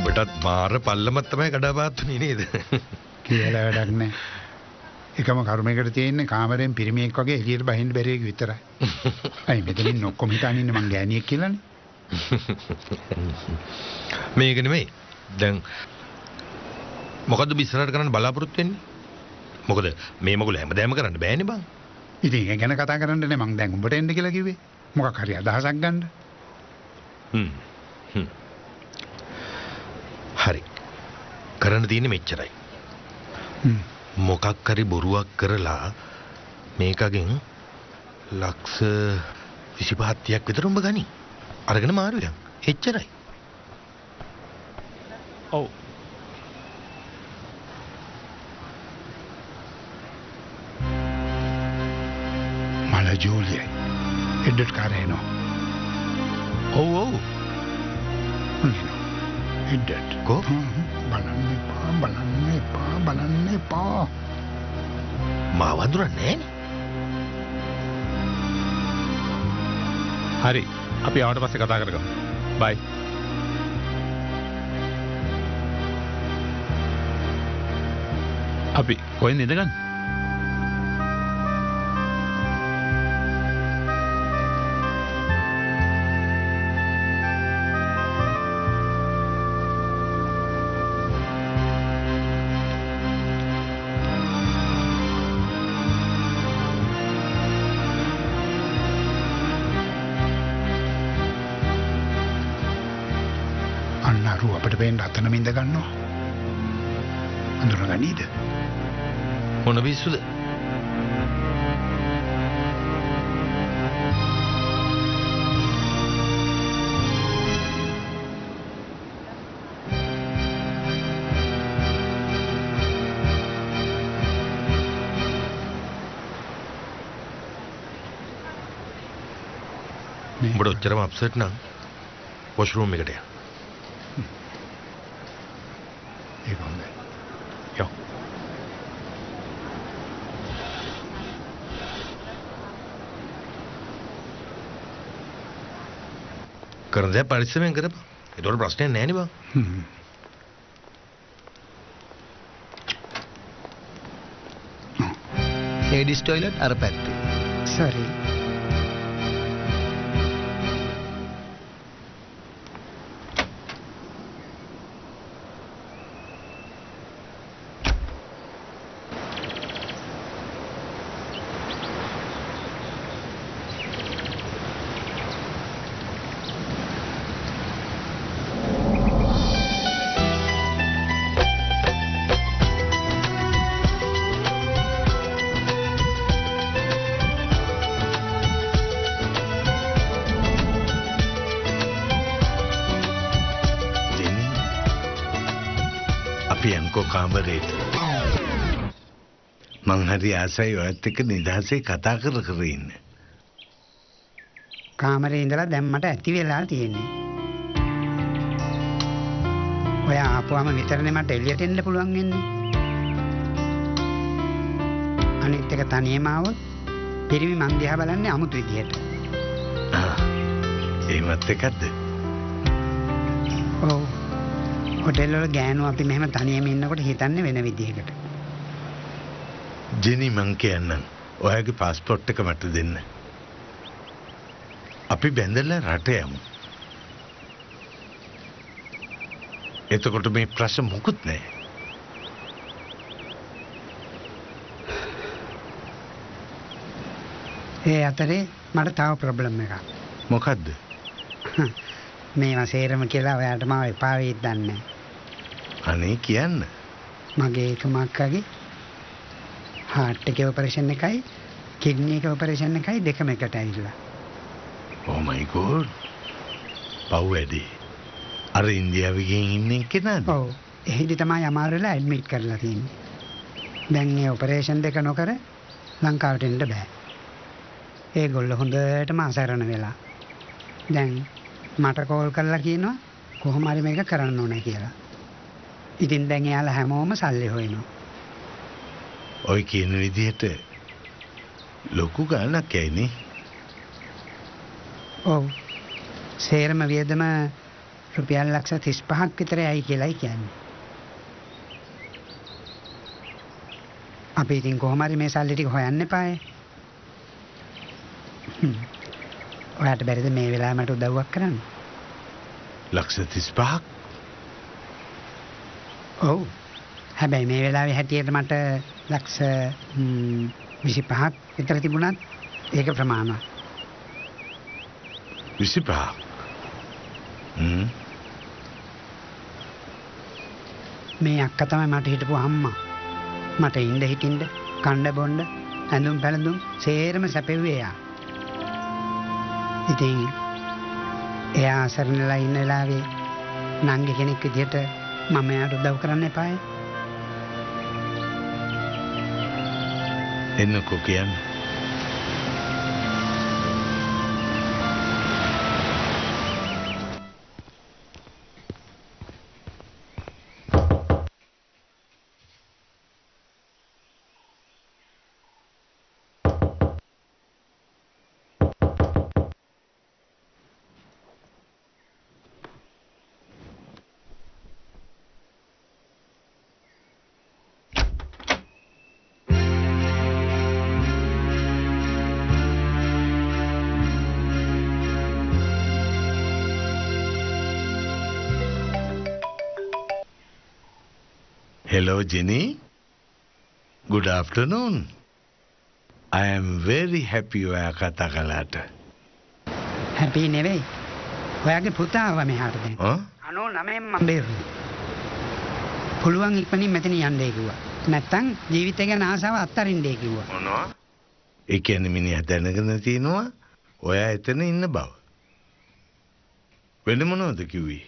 ඔබටත් මාර පල්ලමක් තමයි කඩාපාත්තුනේ නේද? කියලා වැඩක් නැහැ. එකම කර්මයකට තියෙන්නේ කාමරෙන් පිරිමියෙක් වගේ එළියට බහින්න බැරි එක විතරයි. අයි මෙතනින් ඔක්කොම හිතාන ඉන්නේ මං ගෑණියෙක් කියලානේ. මේක නෙමෙයි. දැන් මොකද්ද ඉස්සරහට කරන්න බලාපොරොත්තු වෙන්නේ? මොකද මේ මගුල හැමදාම කරන්න බෑනේ බං. ඉතින් ඒක ගැන කතා කරන්න නේ මං දැන් උඹට එන්න කියලා කිව්වේ. මොකක් හරි අදහසක් ගන්න. හරි. කරන්න තියෙන්නේ මෙච්චරයි. මොකක් හරි බොරුවක් කරලා මේකගෙන් ලක්ෂ 25ක් විතර උඹ ගනි. අරගෙන මාරුවෙන්. එච්චරයි. ඔව්. මල ජූලියයි. එඩ්ඩට් කාරේනෝ. ඔව් ඔව්. එඩ්ඩට් කෝ බලන්න එපා. මාව අඳුරන්නේ නෑනේ. හරි. අපි ආවට පස්සේ කතා කරගමු. බයි. අපි කොහෙන්ද ඉඳගන්නේ? අන්නරු අපිට වෙන්න අතනම ඉඳ ගන්නවා. අඳුරගන්නීද? මොන පිස්සුද? උඹට ඔච්චරම අප්සෙට් නම් වොෂ්රූම් එකට යන්න. ඒක හොඳයි. යෝ. කරන දේ පරිස්සමෙන් කරපන්. ඒතකොට ප්‍රශ්නයක් නැහැ නේ බං. ලේඩිස් ටොයිලට් අර පැත්තේ. සෝරි. කාමරේට මං හරි ආසයි ඔයත් එක්ක නිදහසේ කතා කර ඉන්න. කාමරේ ඉඳලා දැන් මට ඇති වෙලා තියෙන්නේ. ඔයා ආපුවම විතරනේ මට එළියට එන්න පුළුවන් වෙන්නේ. අනිත් එක තනියම ආවොත් පිරිමි මං දිහා බලන්නේ අමුතු විදියට. එහෙමත් එකක්ද? ඔව්. හොටෙල් වල ගෑනු අපි මෙහෙම තනියම ඉන්නකොට හිතන්නේ වෙන විදිහකට. ජෙනි මං කියන්නම්. ඔයාගේ પાස්පෝර්ට් එක මට දෙන්න. අපි බැඳලා රට යමු. එතකොට මේ ප්‍රශ්න මොකුත් නැහැ. ඒ අතරේ මට තව ප්‍රොබ්ලම් එකක්. මොකද්ද? මේවා සේරම කියලා ඔයාට මාව එපා වෙයිද දන්නේ. අනේ කියන්න. මගේ එකම අක්කාගේ හાર્ට් එකේ ඔපරේෂන් එකයි කිඩ්නි එකේ ඔපරේෂන් එකයි දෙකම එකට ඇවිල්ලා. Oh my god. පව් වැඩි. අර ඉන්දියාවේ ගිහින් ඉන්නේ කෙනාද? ඔව්. එහෙදි තමයි අමාරු වෙලා ඇඩ්මිට් කරලා තියෙන්නේ. දැන් මේ ඔපරේෂන් දෙක නොකර ලංකාවට එන්න බෑ. ඒගොල්ලෝ හොඳටම අසරණ වෙලා. දැන් මට කෝල් කරලා කියනවා කොහොම හරි මේක කරන්න ඕනේ කියලා. ඉතින් දැන් එයාලා හැමෝම සල්ලි හොයනවා. ඔය කියන විදිහට ලොකු ගාණක් ඇයිනේ. ඔව්. සේරම වියදම රුපියල් ලක්ෂ 35ක් විතර ඇයි කියලායි කියන්නේ. අපි ඉතින් කොහොම හරි මේ සල්ලි ටික හොයන්න එපායි. ඔයාට බැරිද මේ වෙලාවේ මට උදව්වක් කරන්න? ලක්ෂ 35ක්? ඔව්. හැබැයි මේ වෙලාවේ හැටියට මට ලක්ෂ 25ක් විතර තිබුණත් ඒක ප්‍රමාණවත්. 25ක්? මේ අක්කා තමයි මට හිටපු අම්මා. මට ඉන්න හිටින්න, කන්න බොන්න, ඇඳුම් පැළඳුම් සේරම සැපෙව්වේ එයා. ඉතින් එයා අසරණලා ඉන්න වෙලාවේ නංගි කෙනෙක් විදියට මම එයාට උදව් කරන්න එපායි. එන්නකෝ කියන්නේ. Hello, Jenny. Good afternoon. I am very happy ඔයා කතා කළාට. හැපි නෙවෙයි. ඔයාගේ පුතා ආවා මෙහාට දැන්. 99 මම බේරුවා. පුළුවන් ඉක්මනින් මෙතන යන්නේ කිව්වා. නැත්තම් ජීවිතය ගැන ආසාව අත්හරින්නේ කිව්වා. මොනවා? ඒ කියන්නේ මිනිහා දැනගෙන තියනවා ඔයා එතන ඉන්න බව. වෙන මොනවද කිව්වේ?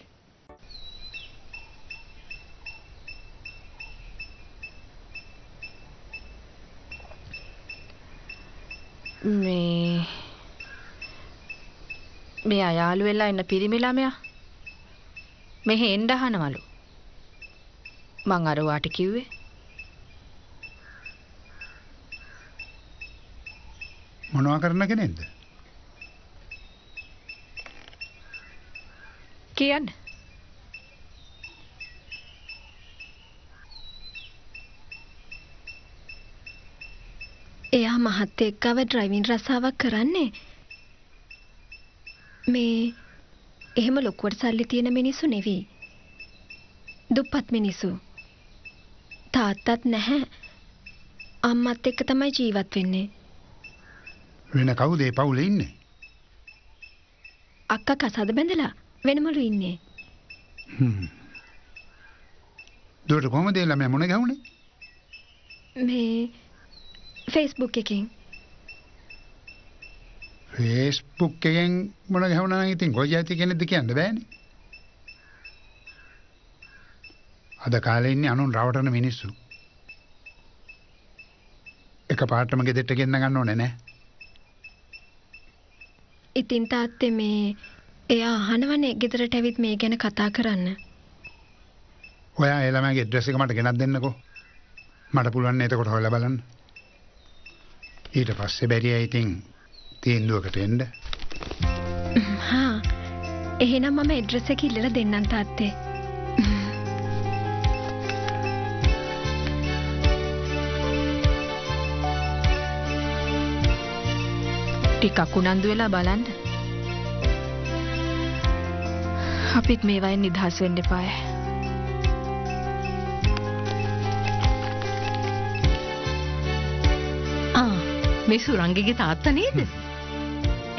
මේ අයාළු වෙලා ඉන්න පිරිමි ළමයා මෙහෙ එන්න අහනවලු. මං අර වාට කිව්වේ. මොනවා කරන කෙනෙක්ද? කියන්න. මහත් එක්කව ඩ්‍රයිවිං රස්සාවක් කරන්නේ. මේ එහෙම ලොකුවට සල්ලි තියෙන මිනිස්සු නෙවෙයි. දුප්පත් මිනිස්සු. තාත්තත් නැහැ. අම්මත් එක්ක තමයි ජීවත් වෙන්නේ. වෙන කවුද ඒ පවුලේ ඉන්නේ? අක්කා කසාද බැඳලා වෙනමලු ඉන්නේ. දුරට කොහමද ඒ ළමයා මොන ගහුනේ? මේ Facebook එකෙන්. Facebook එකෙන් මොන ගහුණා නම් ඉතින් කොයි જાති කෙනෙක්ද කියන්න බෑනේ. අද කාලේ ඉන්නේ අනුන් රවටන මිනිස්සු. එක පාටම ගෙදරට ගෙන්න ගන්න ඕනේ නෑ. ඉතින් තාත්තේ මේ එයා අහනවනේ ගෙදරට ඇවිත් මේ ගැන කතා කරන්න. ඔයා ඒ ළමයාගේ ඇඩ්‍රස් එක මට ගෙනත් දෙන්නකෝ. මට පුළුවන් නේ එතකොට හොයලා බලන්න. ඊට පස්සේ බැරිය ඉතින් තීන්දුවකට එන්න. හා එහෙනම් මම ඇඩ්‍රස් එක ඉල්ලලා දෙන්නම් තාත්තේ. ටිකක් උනන්දු වෙලා බලන්න. අපිත් මේ වයින් නිදහස් වෙන්න එපාය. මේ සුරංගගේ තාත්තා නේද?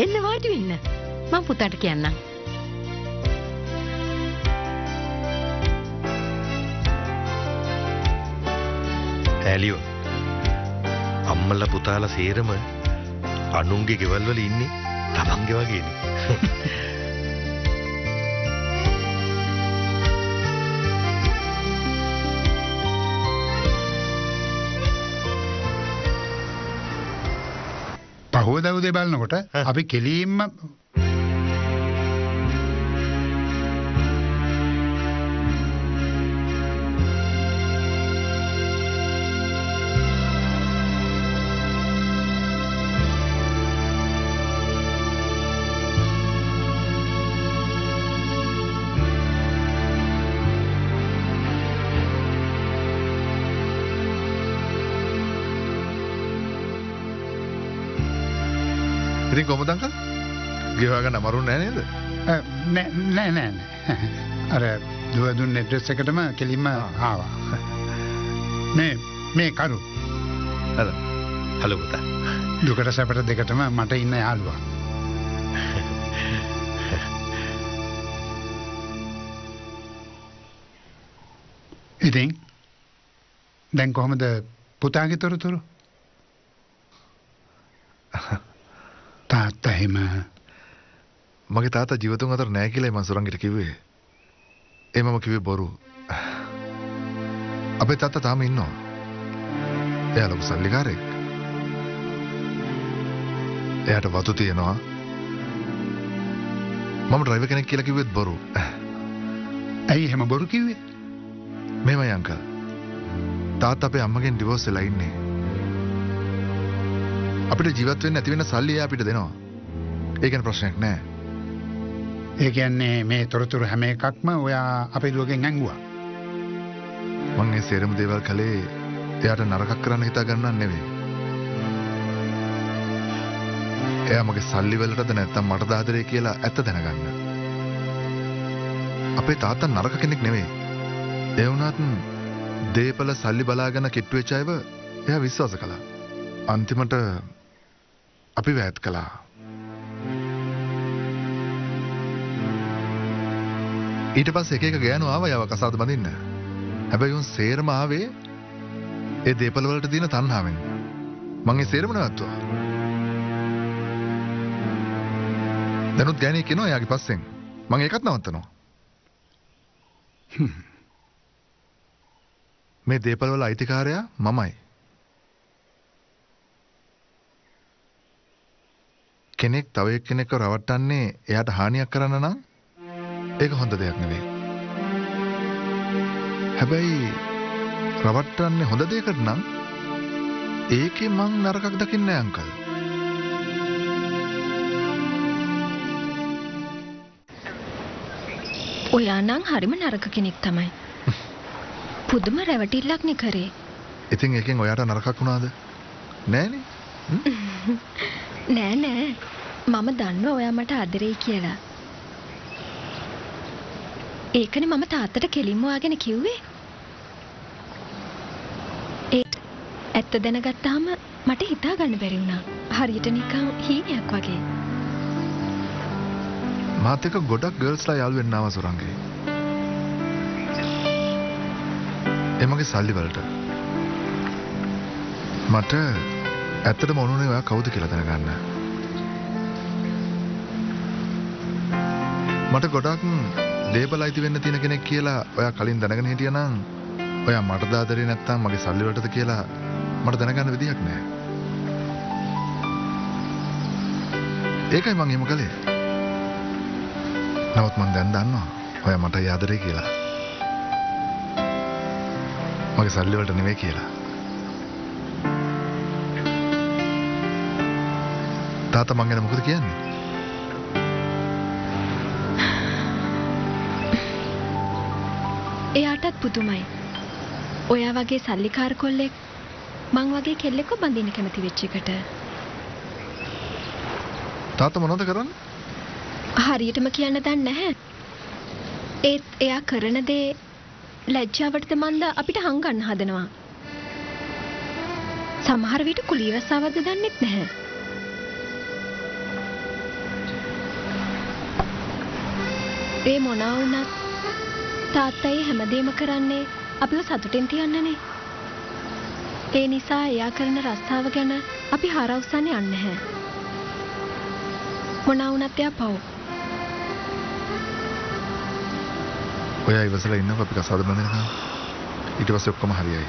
එන්න වාඩි වෙන්න. මම පුතාට කියන්නම්. ඇලියෝ අම්මලා පුතාලා සේරම අනුන්ගේ ගෙවල් වල ඉන්නේ තමන්ගේ වගේනේ. පහෝදා උදේ බලනකොට අපි කෙලින්ම ඉතින් කොහොමද අංකල්? ගෙවා ගන්න අමාරු නෑ නේද? නෑ. අර දුව දුන්න ඇඩ්‍රස් එකටම කෙලින්ම ආවා. මේ කරු. හලෝ පුතා. දුකට සැපට දෙකටම මට ඉන්න යාළුවා. ඉතින් දැන් කොහොමද පුතාගේ තොරතුරු? තාත්තා එහෙම මගේ තාත්තා ජීවිතුන් අතර නෑ කියලා මම සුරංගිට කිව්වේ. ඒ මම කිව්වේ බොරු. අපේ තාත්තා තාම ඉන්නවා. එයා ලොකු සල්ලිකාරයෙක්. එයාට වතු තියෙනවා. මම ඩ්‍රයිවර් කෙනෙක් කියලා කිව්වෙත් බොරු. ඇයි එහෙම බොරු කිව්වේ? මේමයි අංකල්. තාත්තා අපේ අම්මගෙන් ඩිවෝස් වෙලා ඉන්නේ. අපිට ජීවත් වෙන්න නැති වෙන සල්ලි එයා අපිට දෙනවා. ඒ කියන්නේ ප්‍රශ්නයක් නෑ. ඒ කියන්නේ මේ තොරතුරු හැම එකක්ම ඔයා අපේ දුවගෙන් ඇංගුවා. මම මේ සේරම දේවල් කළේ එයාට නරකක් කරන්න හිතා ගන්නව නෙවෙයි. එයා මගේ සල්ලි වලටද නැත්නම් මටද ආදරේ කියලා ඇත්ත දැනගන්න. අපේ තාත්තා නරක කෙනෙක් නෙවෙයි. ඒ වුණත් දේපල සල්ලි බලාගෙන කිට්ටු වෙච්ච අයව එයා විශ්වාස කළා. අන්තිමට අපි වැයත් කළා. ඊට පස්සේ එක එක ගෑනු ආවා යව කසාද බඳින්න. හැබැයි උන් සේරම ආවේ ඒ දේපල වලට තියෙන තණ්හාවෙන්. මං ඒ සේරම නවත්තුවා. දැනුත් ගෑණි කියනවා එයාගේ පස්සෙන්. මං ඒකත් නවත්තනවා. මේ දේපල වල අයිතිකාරයා මමයි. කෙනෙක් තව එක්කෙනෙක්ව රවට්ටන්නේ එයාට හානියක් කරන්න නම් ඒක හොඳ දෙයක් නෙවෙයි. හැබැයි රවට්ටන්නේ හොඳ දෙයකට නම් ඒකේ මං නරකක් දකින්නේ නැහැ අංකල්. ඔයා නම් හරිම නරක කෙනෙක් තමයි. පුදුම රැවටිල්ලක් නේ කරේ. ඉතින් ඒකෙන් ඔයාට නරකක් වුණාද? නෑනේ. නෑ නෑ මම දන්නවා ඔයා මට ආදරෙයි කියලා. ඒකනේ මම තාත්තට කෙලින්ම ඔයාගෙන කිව්වේ. ඇත්ත දැනගත්තාම මට හිතා ගන්න බැරි වුණා. හරියට නිකන් හීනයක් වගේ. මාත් එක්ක ගොඩක් ගර්ල්ස්ලා යාළු වෙන්න ආවා සුරංගේ. එමගේ සල්ලි වලට. මට ඇත්තටම ඕනුනේ ඔයා කවුද කියලා දැනගන්න. මට ගොඩක් දේපල අයිති වෙන්න තියෙන කෙනෙක් කියලා ඔයා කලින් දැනගෙන හිටියනම් ඔයා මට දාදරේ නැත්තම් මගේ සල්ලි වලටද කියලා මට දැනගන්න විදියක් නැහැ. ඒකයි මං එහෙම කළේ. නමුත් මං දැන් දන්නවා ඔයා මට ආදරේ කියලා. මගේ සල්ලි වලට නෙවෙයි කියලා. තාත්තා මං ගැන මොකද කියන්නේ? එයාටත් පුදුමයි. ඔයා වගේ සල්ලිකාර කොල්ලෙක් මං වගේ කෙල්ලෙක්ව බඳින්න කැමති වෙච්ච එකට. තාත්තා මොනවද කරන්නේ? හරියටම කියන්න දන්නේ නැහැ. ඒත් එයා කරන දේ ලැජ්ජාවටද මන්ද අපිට හංගන්න හදනවා. සමහර විට කුලීවස්සාවක්ද දන්නෙත් නැහැ. ඒ මොනවා වුණත් තාත්තයි හැමදේම කරන්නේ අපිව සතුටින් තියන්නනේ. ඒ නිසා එයා කරන රස්සාව ගැන අපි හරවුස්සන්නේ යන්නේ නැහැ. මොනවා වුණත් එයා පව්. ඔයා ඉවසලා ඉන්නකො අපි කසාද බඳිනකම්. ඊට පස්සේ ඔක්කොම හරියයි.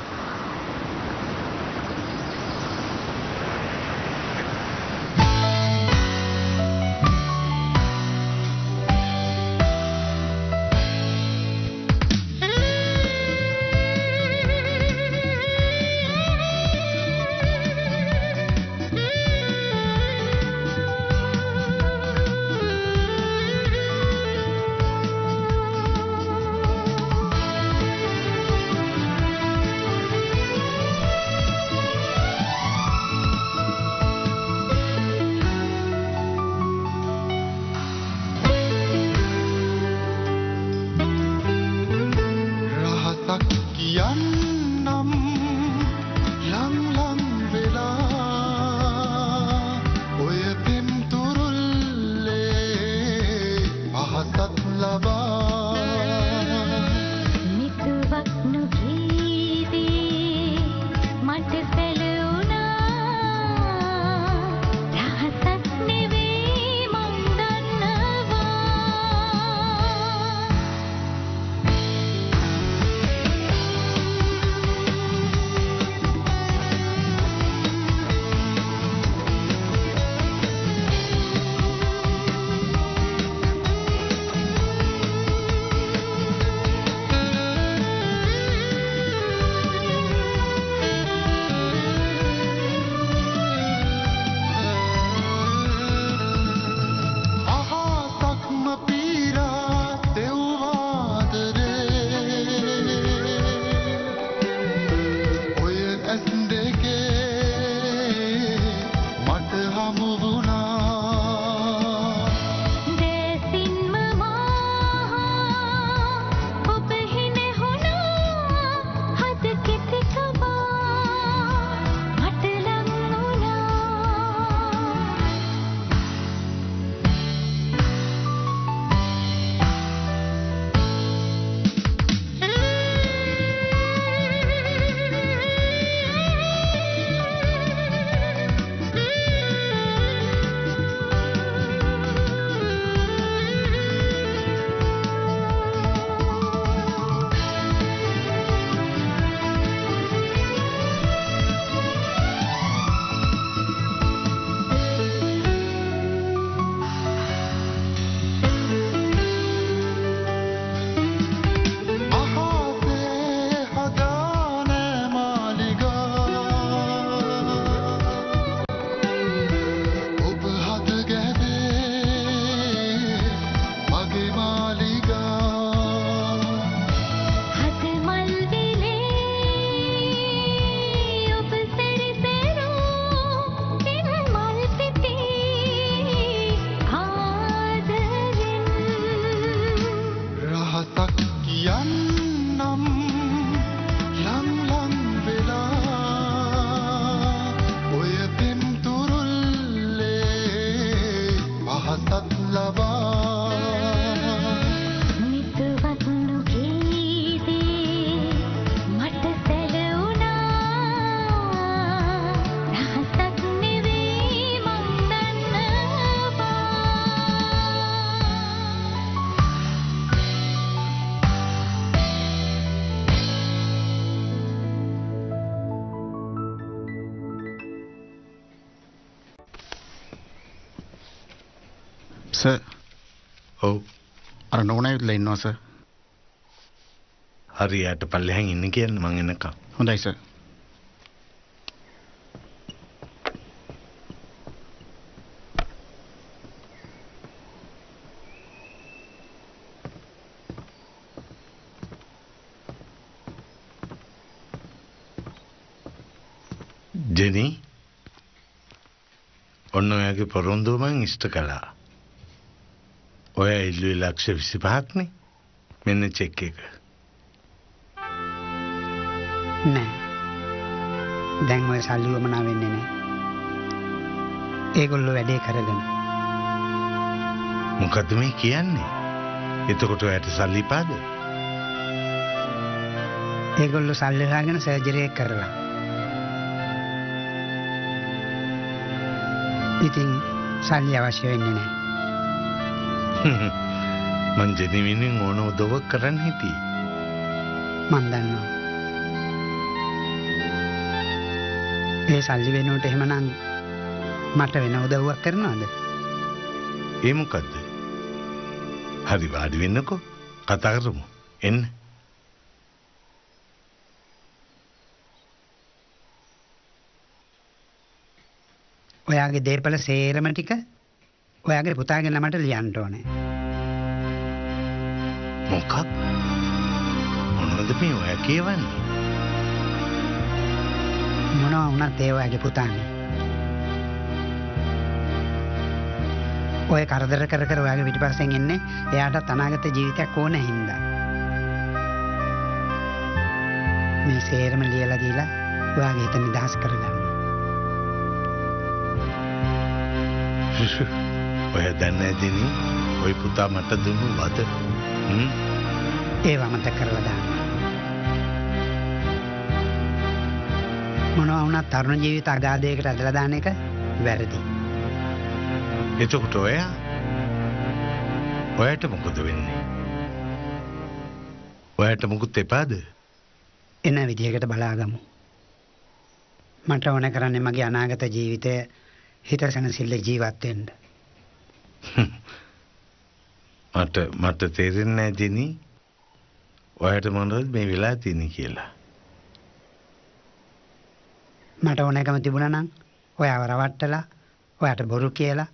සර්. ඔව්. අර නෝනායුත්ලා ඉන්නවා සර්. හරියට පල්ලෙහාන් ඉන්න කියන්න මං එනකම්. හොඳයි සර්. ජෙනි ඔන්න ඔයාගේ පොරොන්දුව මං ඉෂ්ට කළා. ඔයා ඉල්ලුවේ ලක්ෂ 25ක්නේ. මෙන්න චෙක් එක. නෑ. දැන් ඔය සල්ලි වමනා වෙන්නේ නෑ. ඒගොල්ලෝ වැඩේ කරගෙන. මොකද්ද මේ කියන්නේ? එතකොට ඔයාට සල්ලි පාද? ඒගොල්ලෝ සල්ලි හොයාගෙන සර්ජරි එක කරලා. ඉතින් සල්ලි අවශ්‍ය වෙන්නේ නැහැ. මං ජෙනිවිනින් ඕන උදව්වක් කරන්න හිටියේ. මන් දන්නවා. ඒ සල්ලි වෙනුවට එහෙමනම් මට වෙන උදව්වක් කරනවද? ඒ මොකද්ද? හරි වාඩි වෙන්නකෝ. කතා කරමු. එන්න. ඔයාගේ දේපල සේරම ටික ඔයාගේ පුතාගේ නමට ලියන්න ඕනේ. මොකක්? මොනවද මේ ඔයා කියවන්නේ? මොනවා වුණත් ඒ ඔයාගේ පුතානේ. ඔය කරදර කර කර ඔයාගේ පිටිපස්සෙන් එන්නේ එයාට අනාගත ජීවිතයක් ඕන හින්දා. මේ සේරම ලියලා දීලා ඔයාගේ හිත නිදහස් කරගන්න. ඔය දන්නේ දෙනි ඔය පුතා මට දුන්නු වද ඒව මතක කරලා දාන්න. මොනවා වුණත් තරුණ ජීවිත අගාධයකට ඇදලා දාන එක වැරදි. එතකොට ඔයාට මොකද වෙන්නේ? ඔයාට මොකුත් එපාද? එන විදිහකට බලාගමු. මට ඕන කරන්නේ මගේ අනාගත ජීවිතය හිතසනසිල්ල ජීවත් වෙන්න. මට තේරෙන්නේ නැහැ දිනි. ඔයාට මොනවද මේ වෙලා තියෙන්නේ කියලා. මට ඕනෑකම තිබුණා නම් ඔයාව රවට්ටලා ඔයාට බොරු කියලා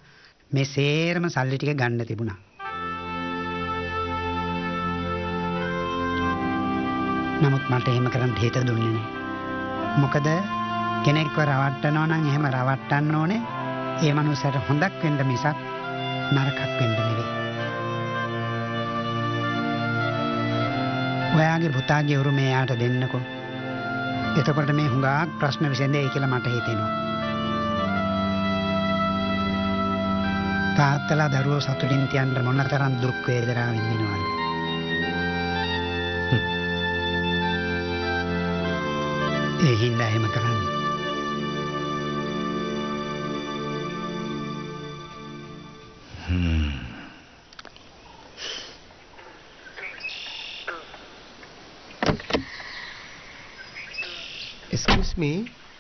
මේ සේරම සල්ලි ටික ගන්න තිබුණා. නමුත් මට එහෙම කරන්න හිත දුන්නේ නැහැ. මොකද කෙනෙක්ව රවට්ටනවා නම් එහෙම රවට්ටන්න ඕනේ ඒ මනුස්සයාට හොඳක් වෙන්න මිසක් නරකක් වෙන්න නෙවෙයි. ඔයාගේ පුතාගේ උරුමය යාට දෙන්නකෝ. එතකොට මේ හුඟක් ප්‍රශ්න විසඳෙයි කියලා මට හිතෙනවා. තාත්තලා දරුවෝ සතුටින් තියන්න මොනතරම් දුක් වේදනා විඳිනවද? ඒ හින්දා එහෙම කරන්න. Excuse me,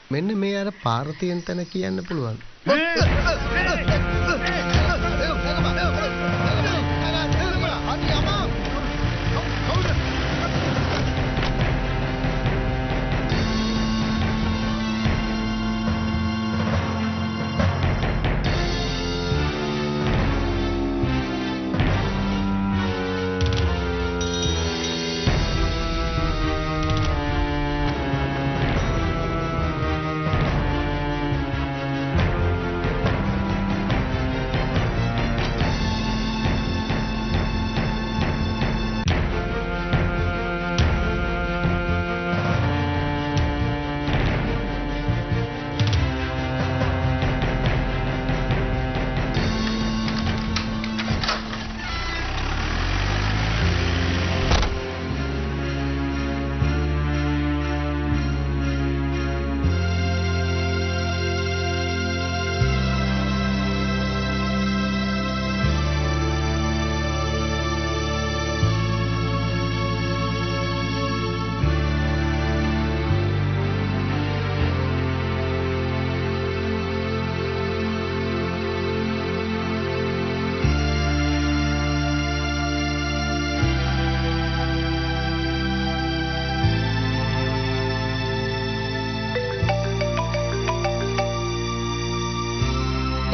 මෙන්න මේ අර පාර තියෙන තැන කියන්න පුළුවන්.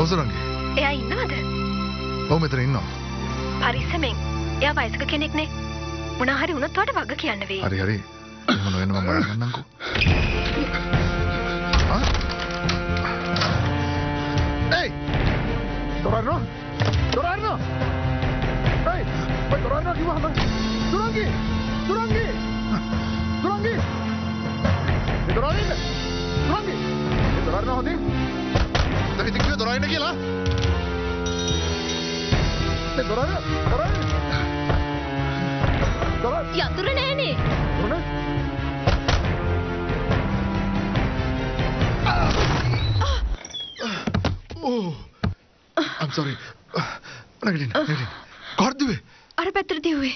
ඔවසරන්ගේ. එයා ඉන්නවද? ඔව් මෙතන ඉන්නවා. පරිස්සමෙන්. එයා වයස්ක කෙනෙක්නේ. මොනවා හරි වුණොත් ඔයාට වග කියන්න වෙයි. හරි හරි. එහෙම නොවෙන්න මම බලන්න ගන්නම්කෝ. Hey! Torarno! Torarno! Hey! Hey, Torarno කිව්වම Turangi! Turangi! Turangi! Torarno! Turangi! Torarno හොඳින්. දැන් ඉතින් කිව්වේ Torarno කියලා? Torarno! Torarno! යතුරු නෑනේ. Torarno! Oh, I'm sorry. Nagarin. කොහොමද දුවේ? අර පැත්තට දිව්වේ.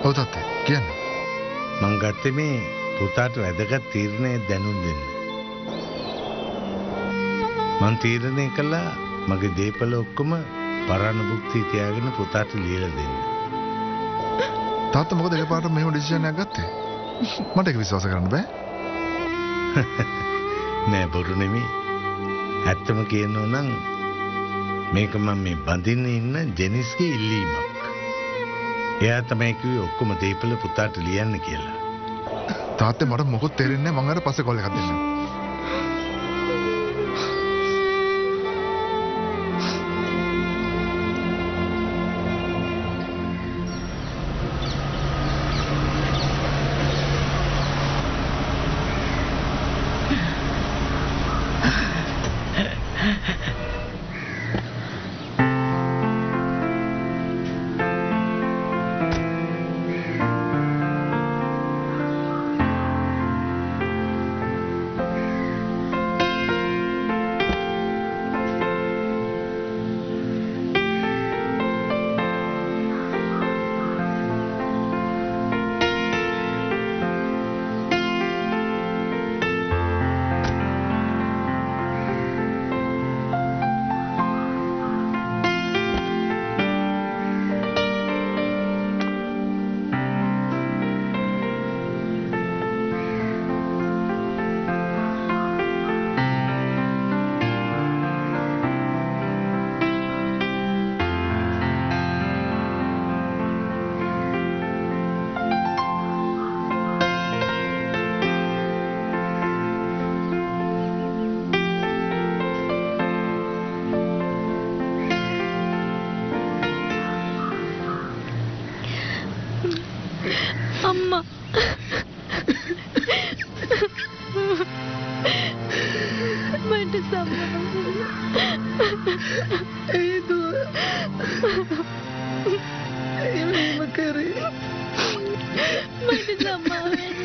ඔව් තාත්තේ කියන්න. මං ගත්තේ මේ පුතාට වැදගත් තීරණය දැනුම් දෙන්න. මං තීරණය කළා මගේ දේපල ඔක්කොම පරණ භුක්ති තියාගෙන පුතාට ලියලා දෙන්න. තාත්තා මොකද එකපාරට මෙහෙම ඩිසිෂන් එකක් ගත්තේ? මට ඒක විශ්වාස කරන්න බෑ. නෑ බොරු නෙමෙයි. ඇත්තම කියනවා නම් මේක මම මේ බඳින්න ඉන්න ජෙනිස්ගේ ඉල්ලීමක්. එයා තමයි කිව්වේ ඔක්කොම දේපල පුතාට ලියන්න කියලා. තාත්තේ මට මොකොත් තේරෙන්නේ නැහැ. මං අර පස්සේ කෝල් එකක් දෙන්නම්. අම්මා මට සමාවෙන්න. ඒ දුව එහෙම කරේ. මට සමාවෙන්න.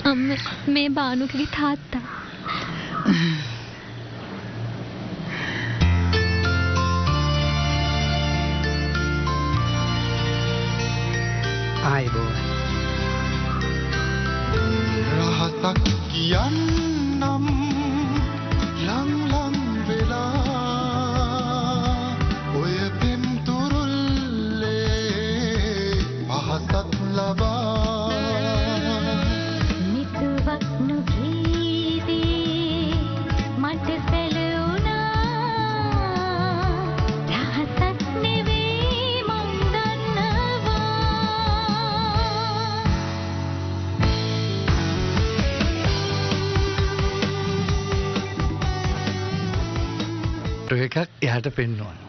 අම්ම මේ බානුකගේ තාත්තා. ආයිබෝන්. රහසක් කියන්නම් ලං ලං වෙලා ඔය පින්තුරුල්ලේ පහසත් ලබා එකක් එහට පෙන්නවා.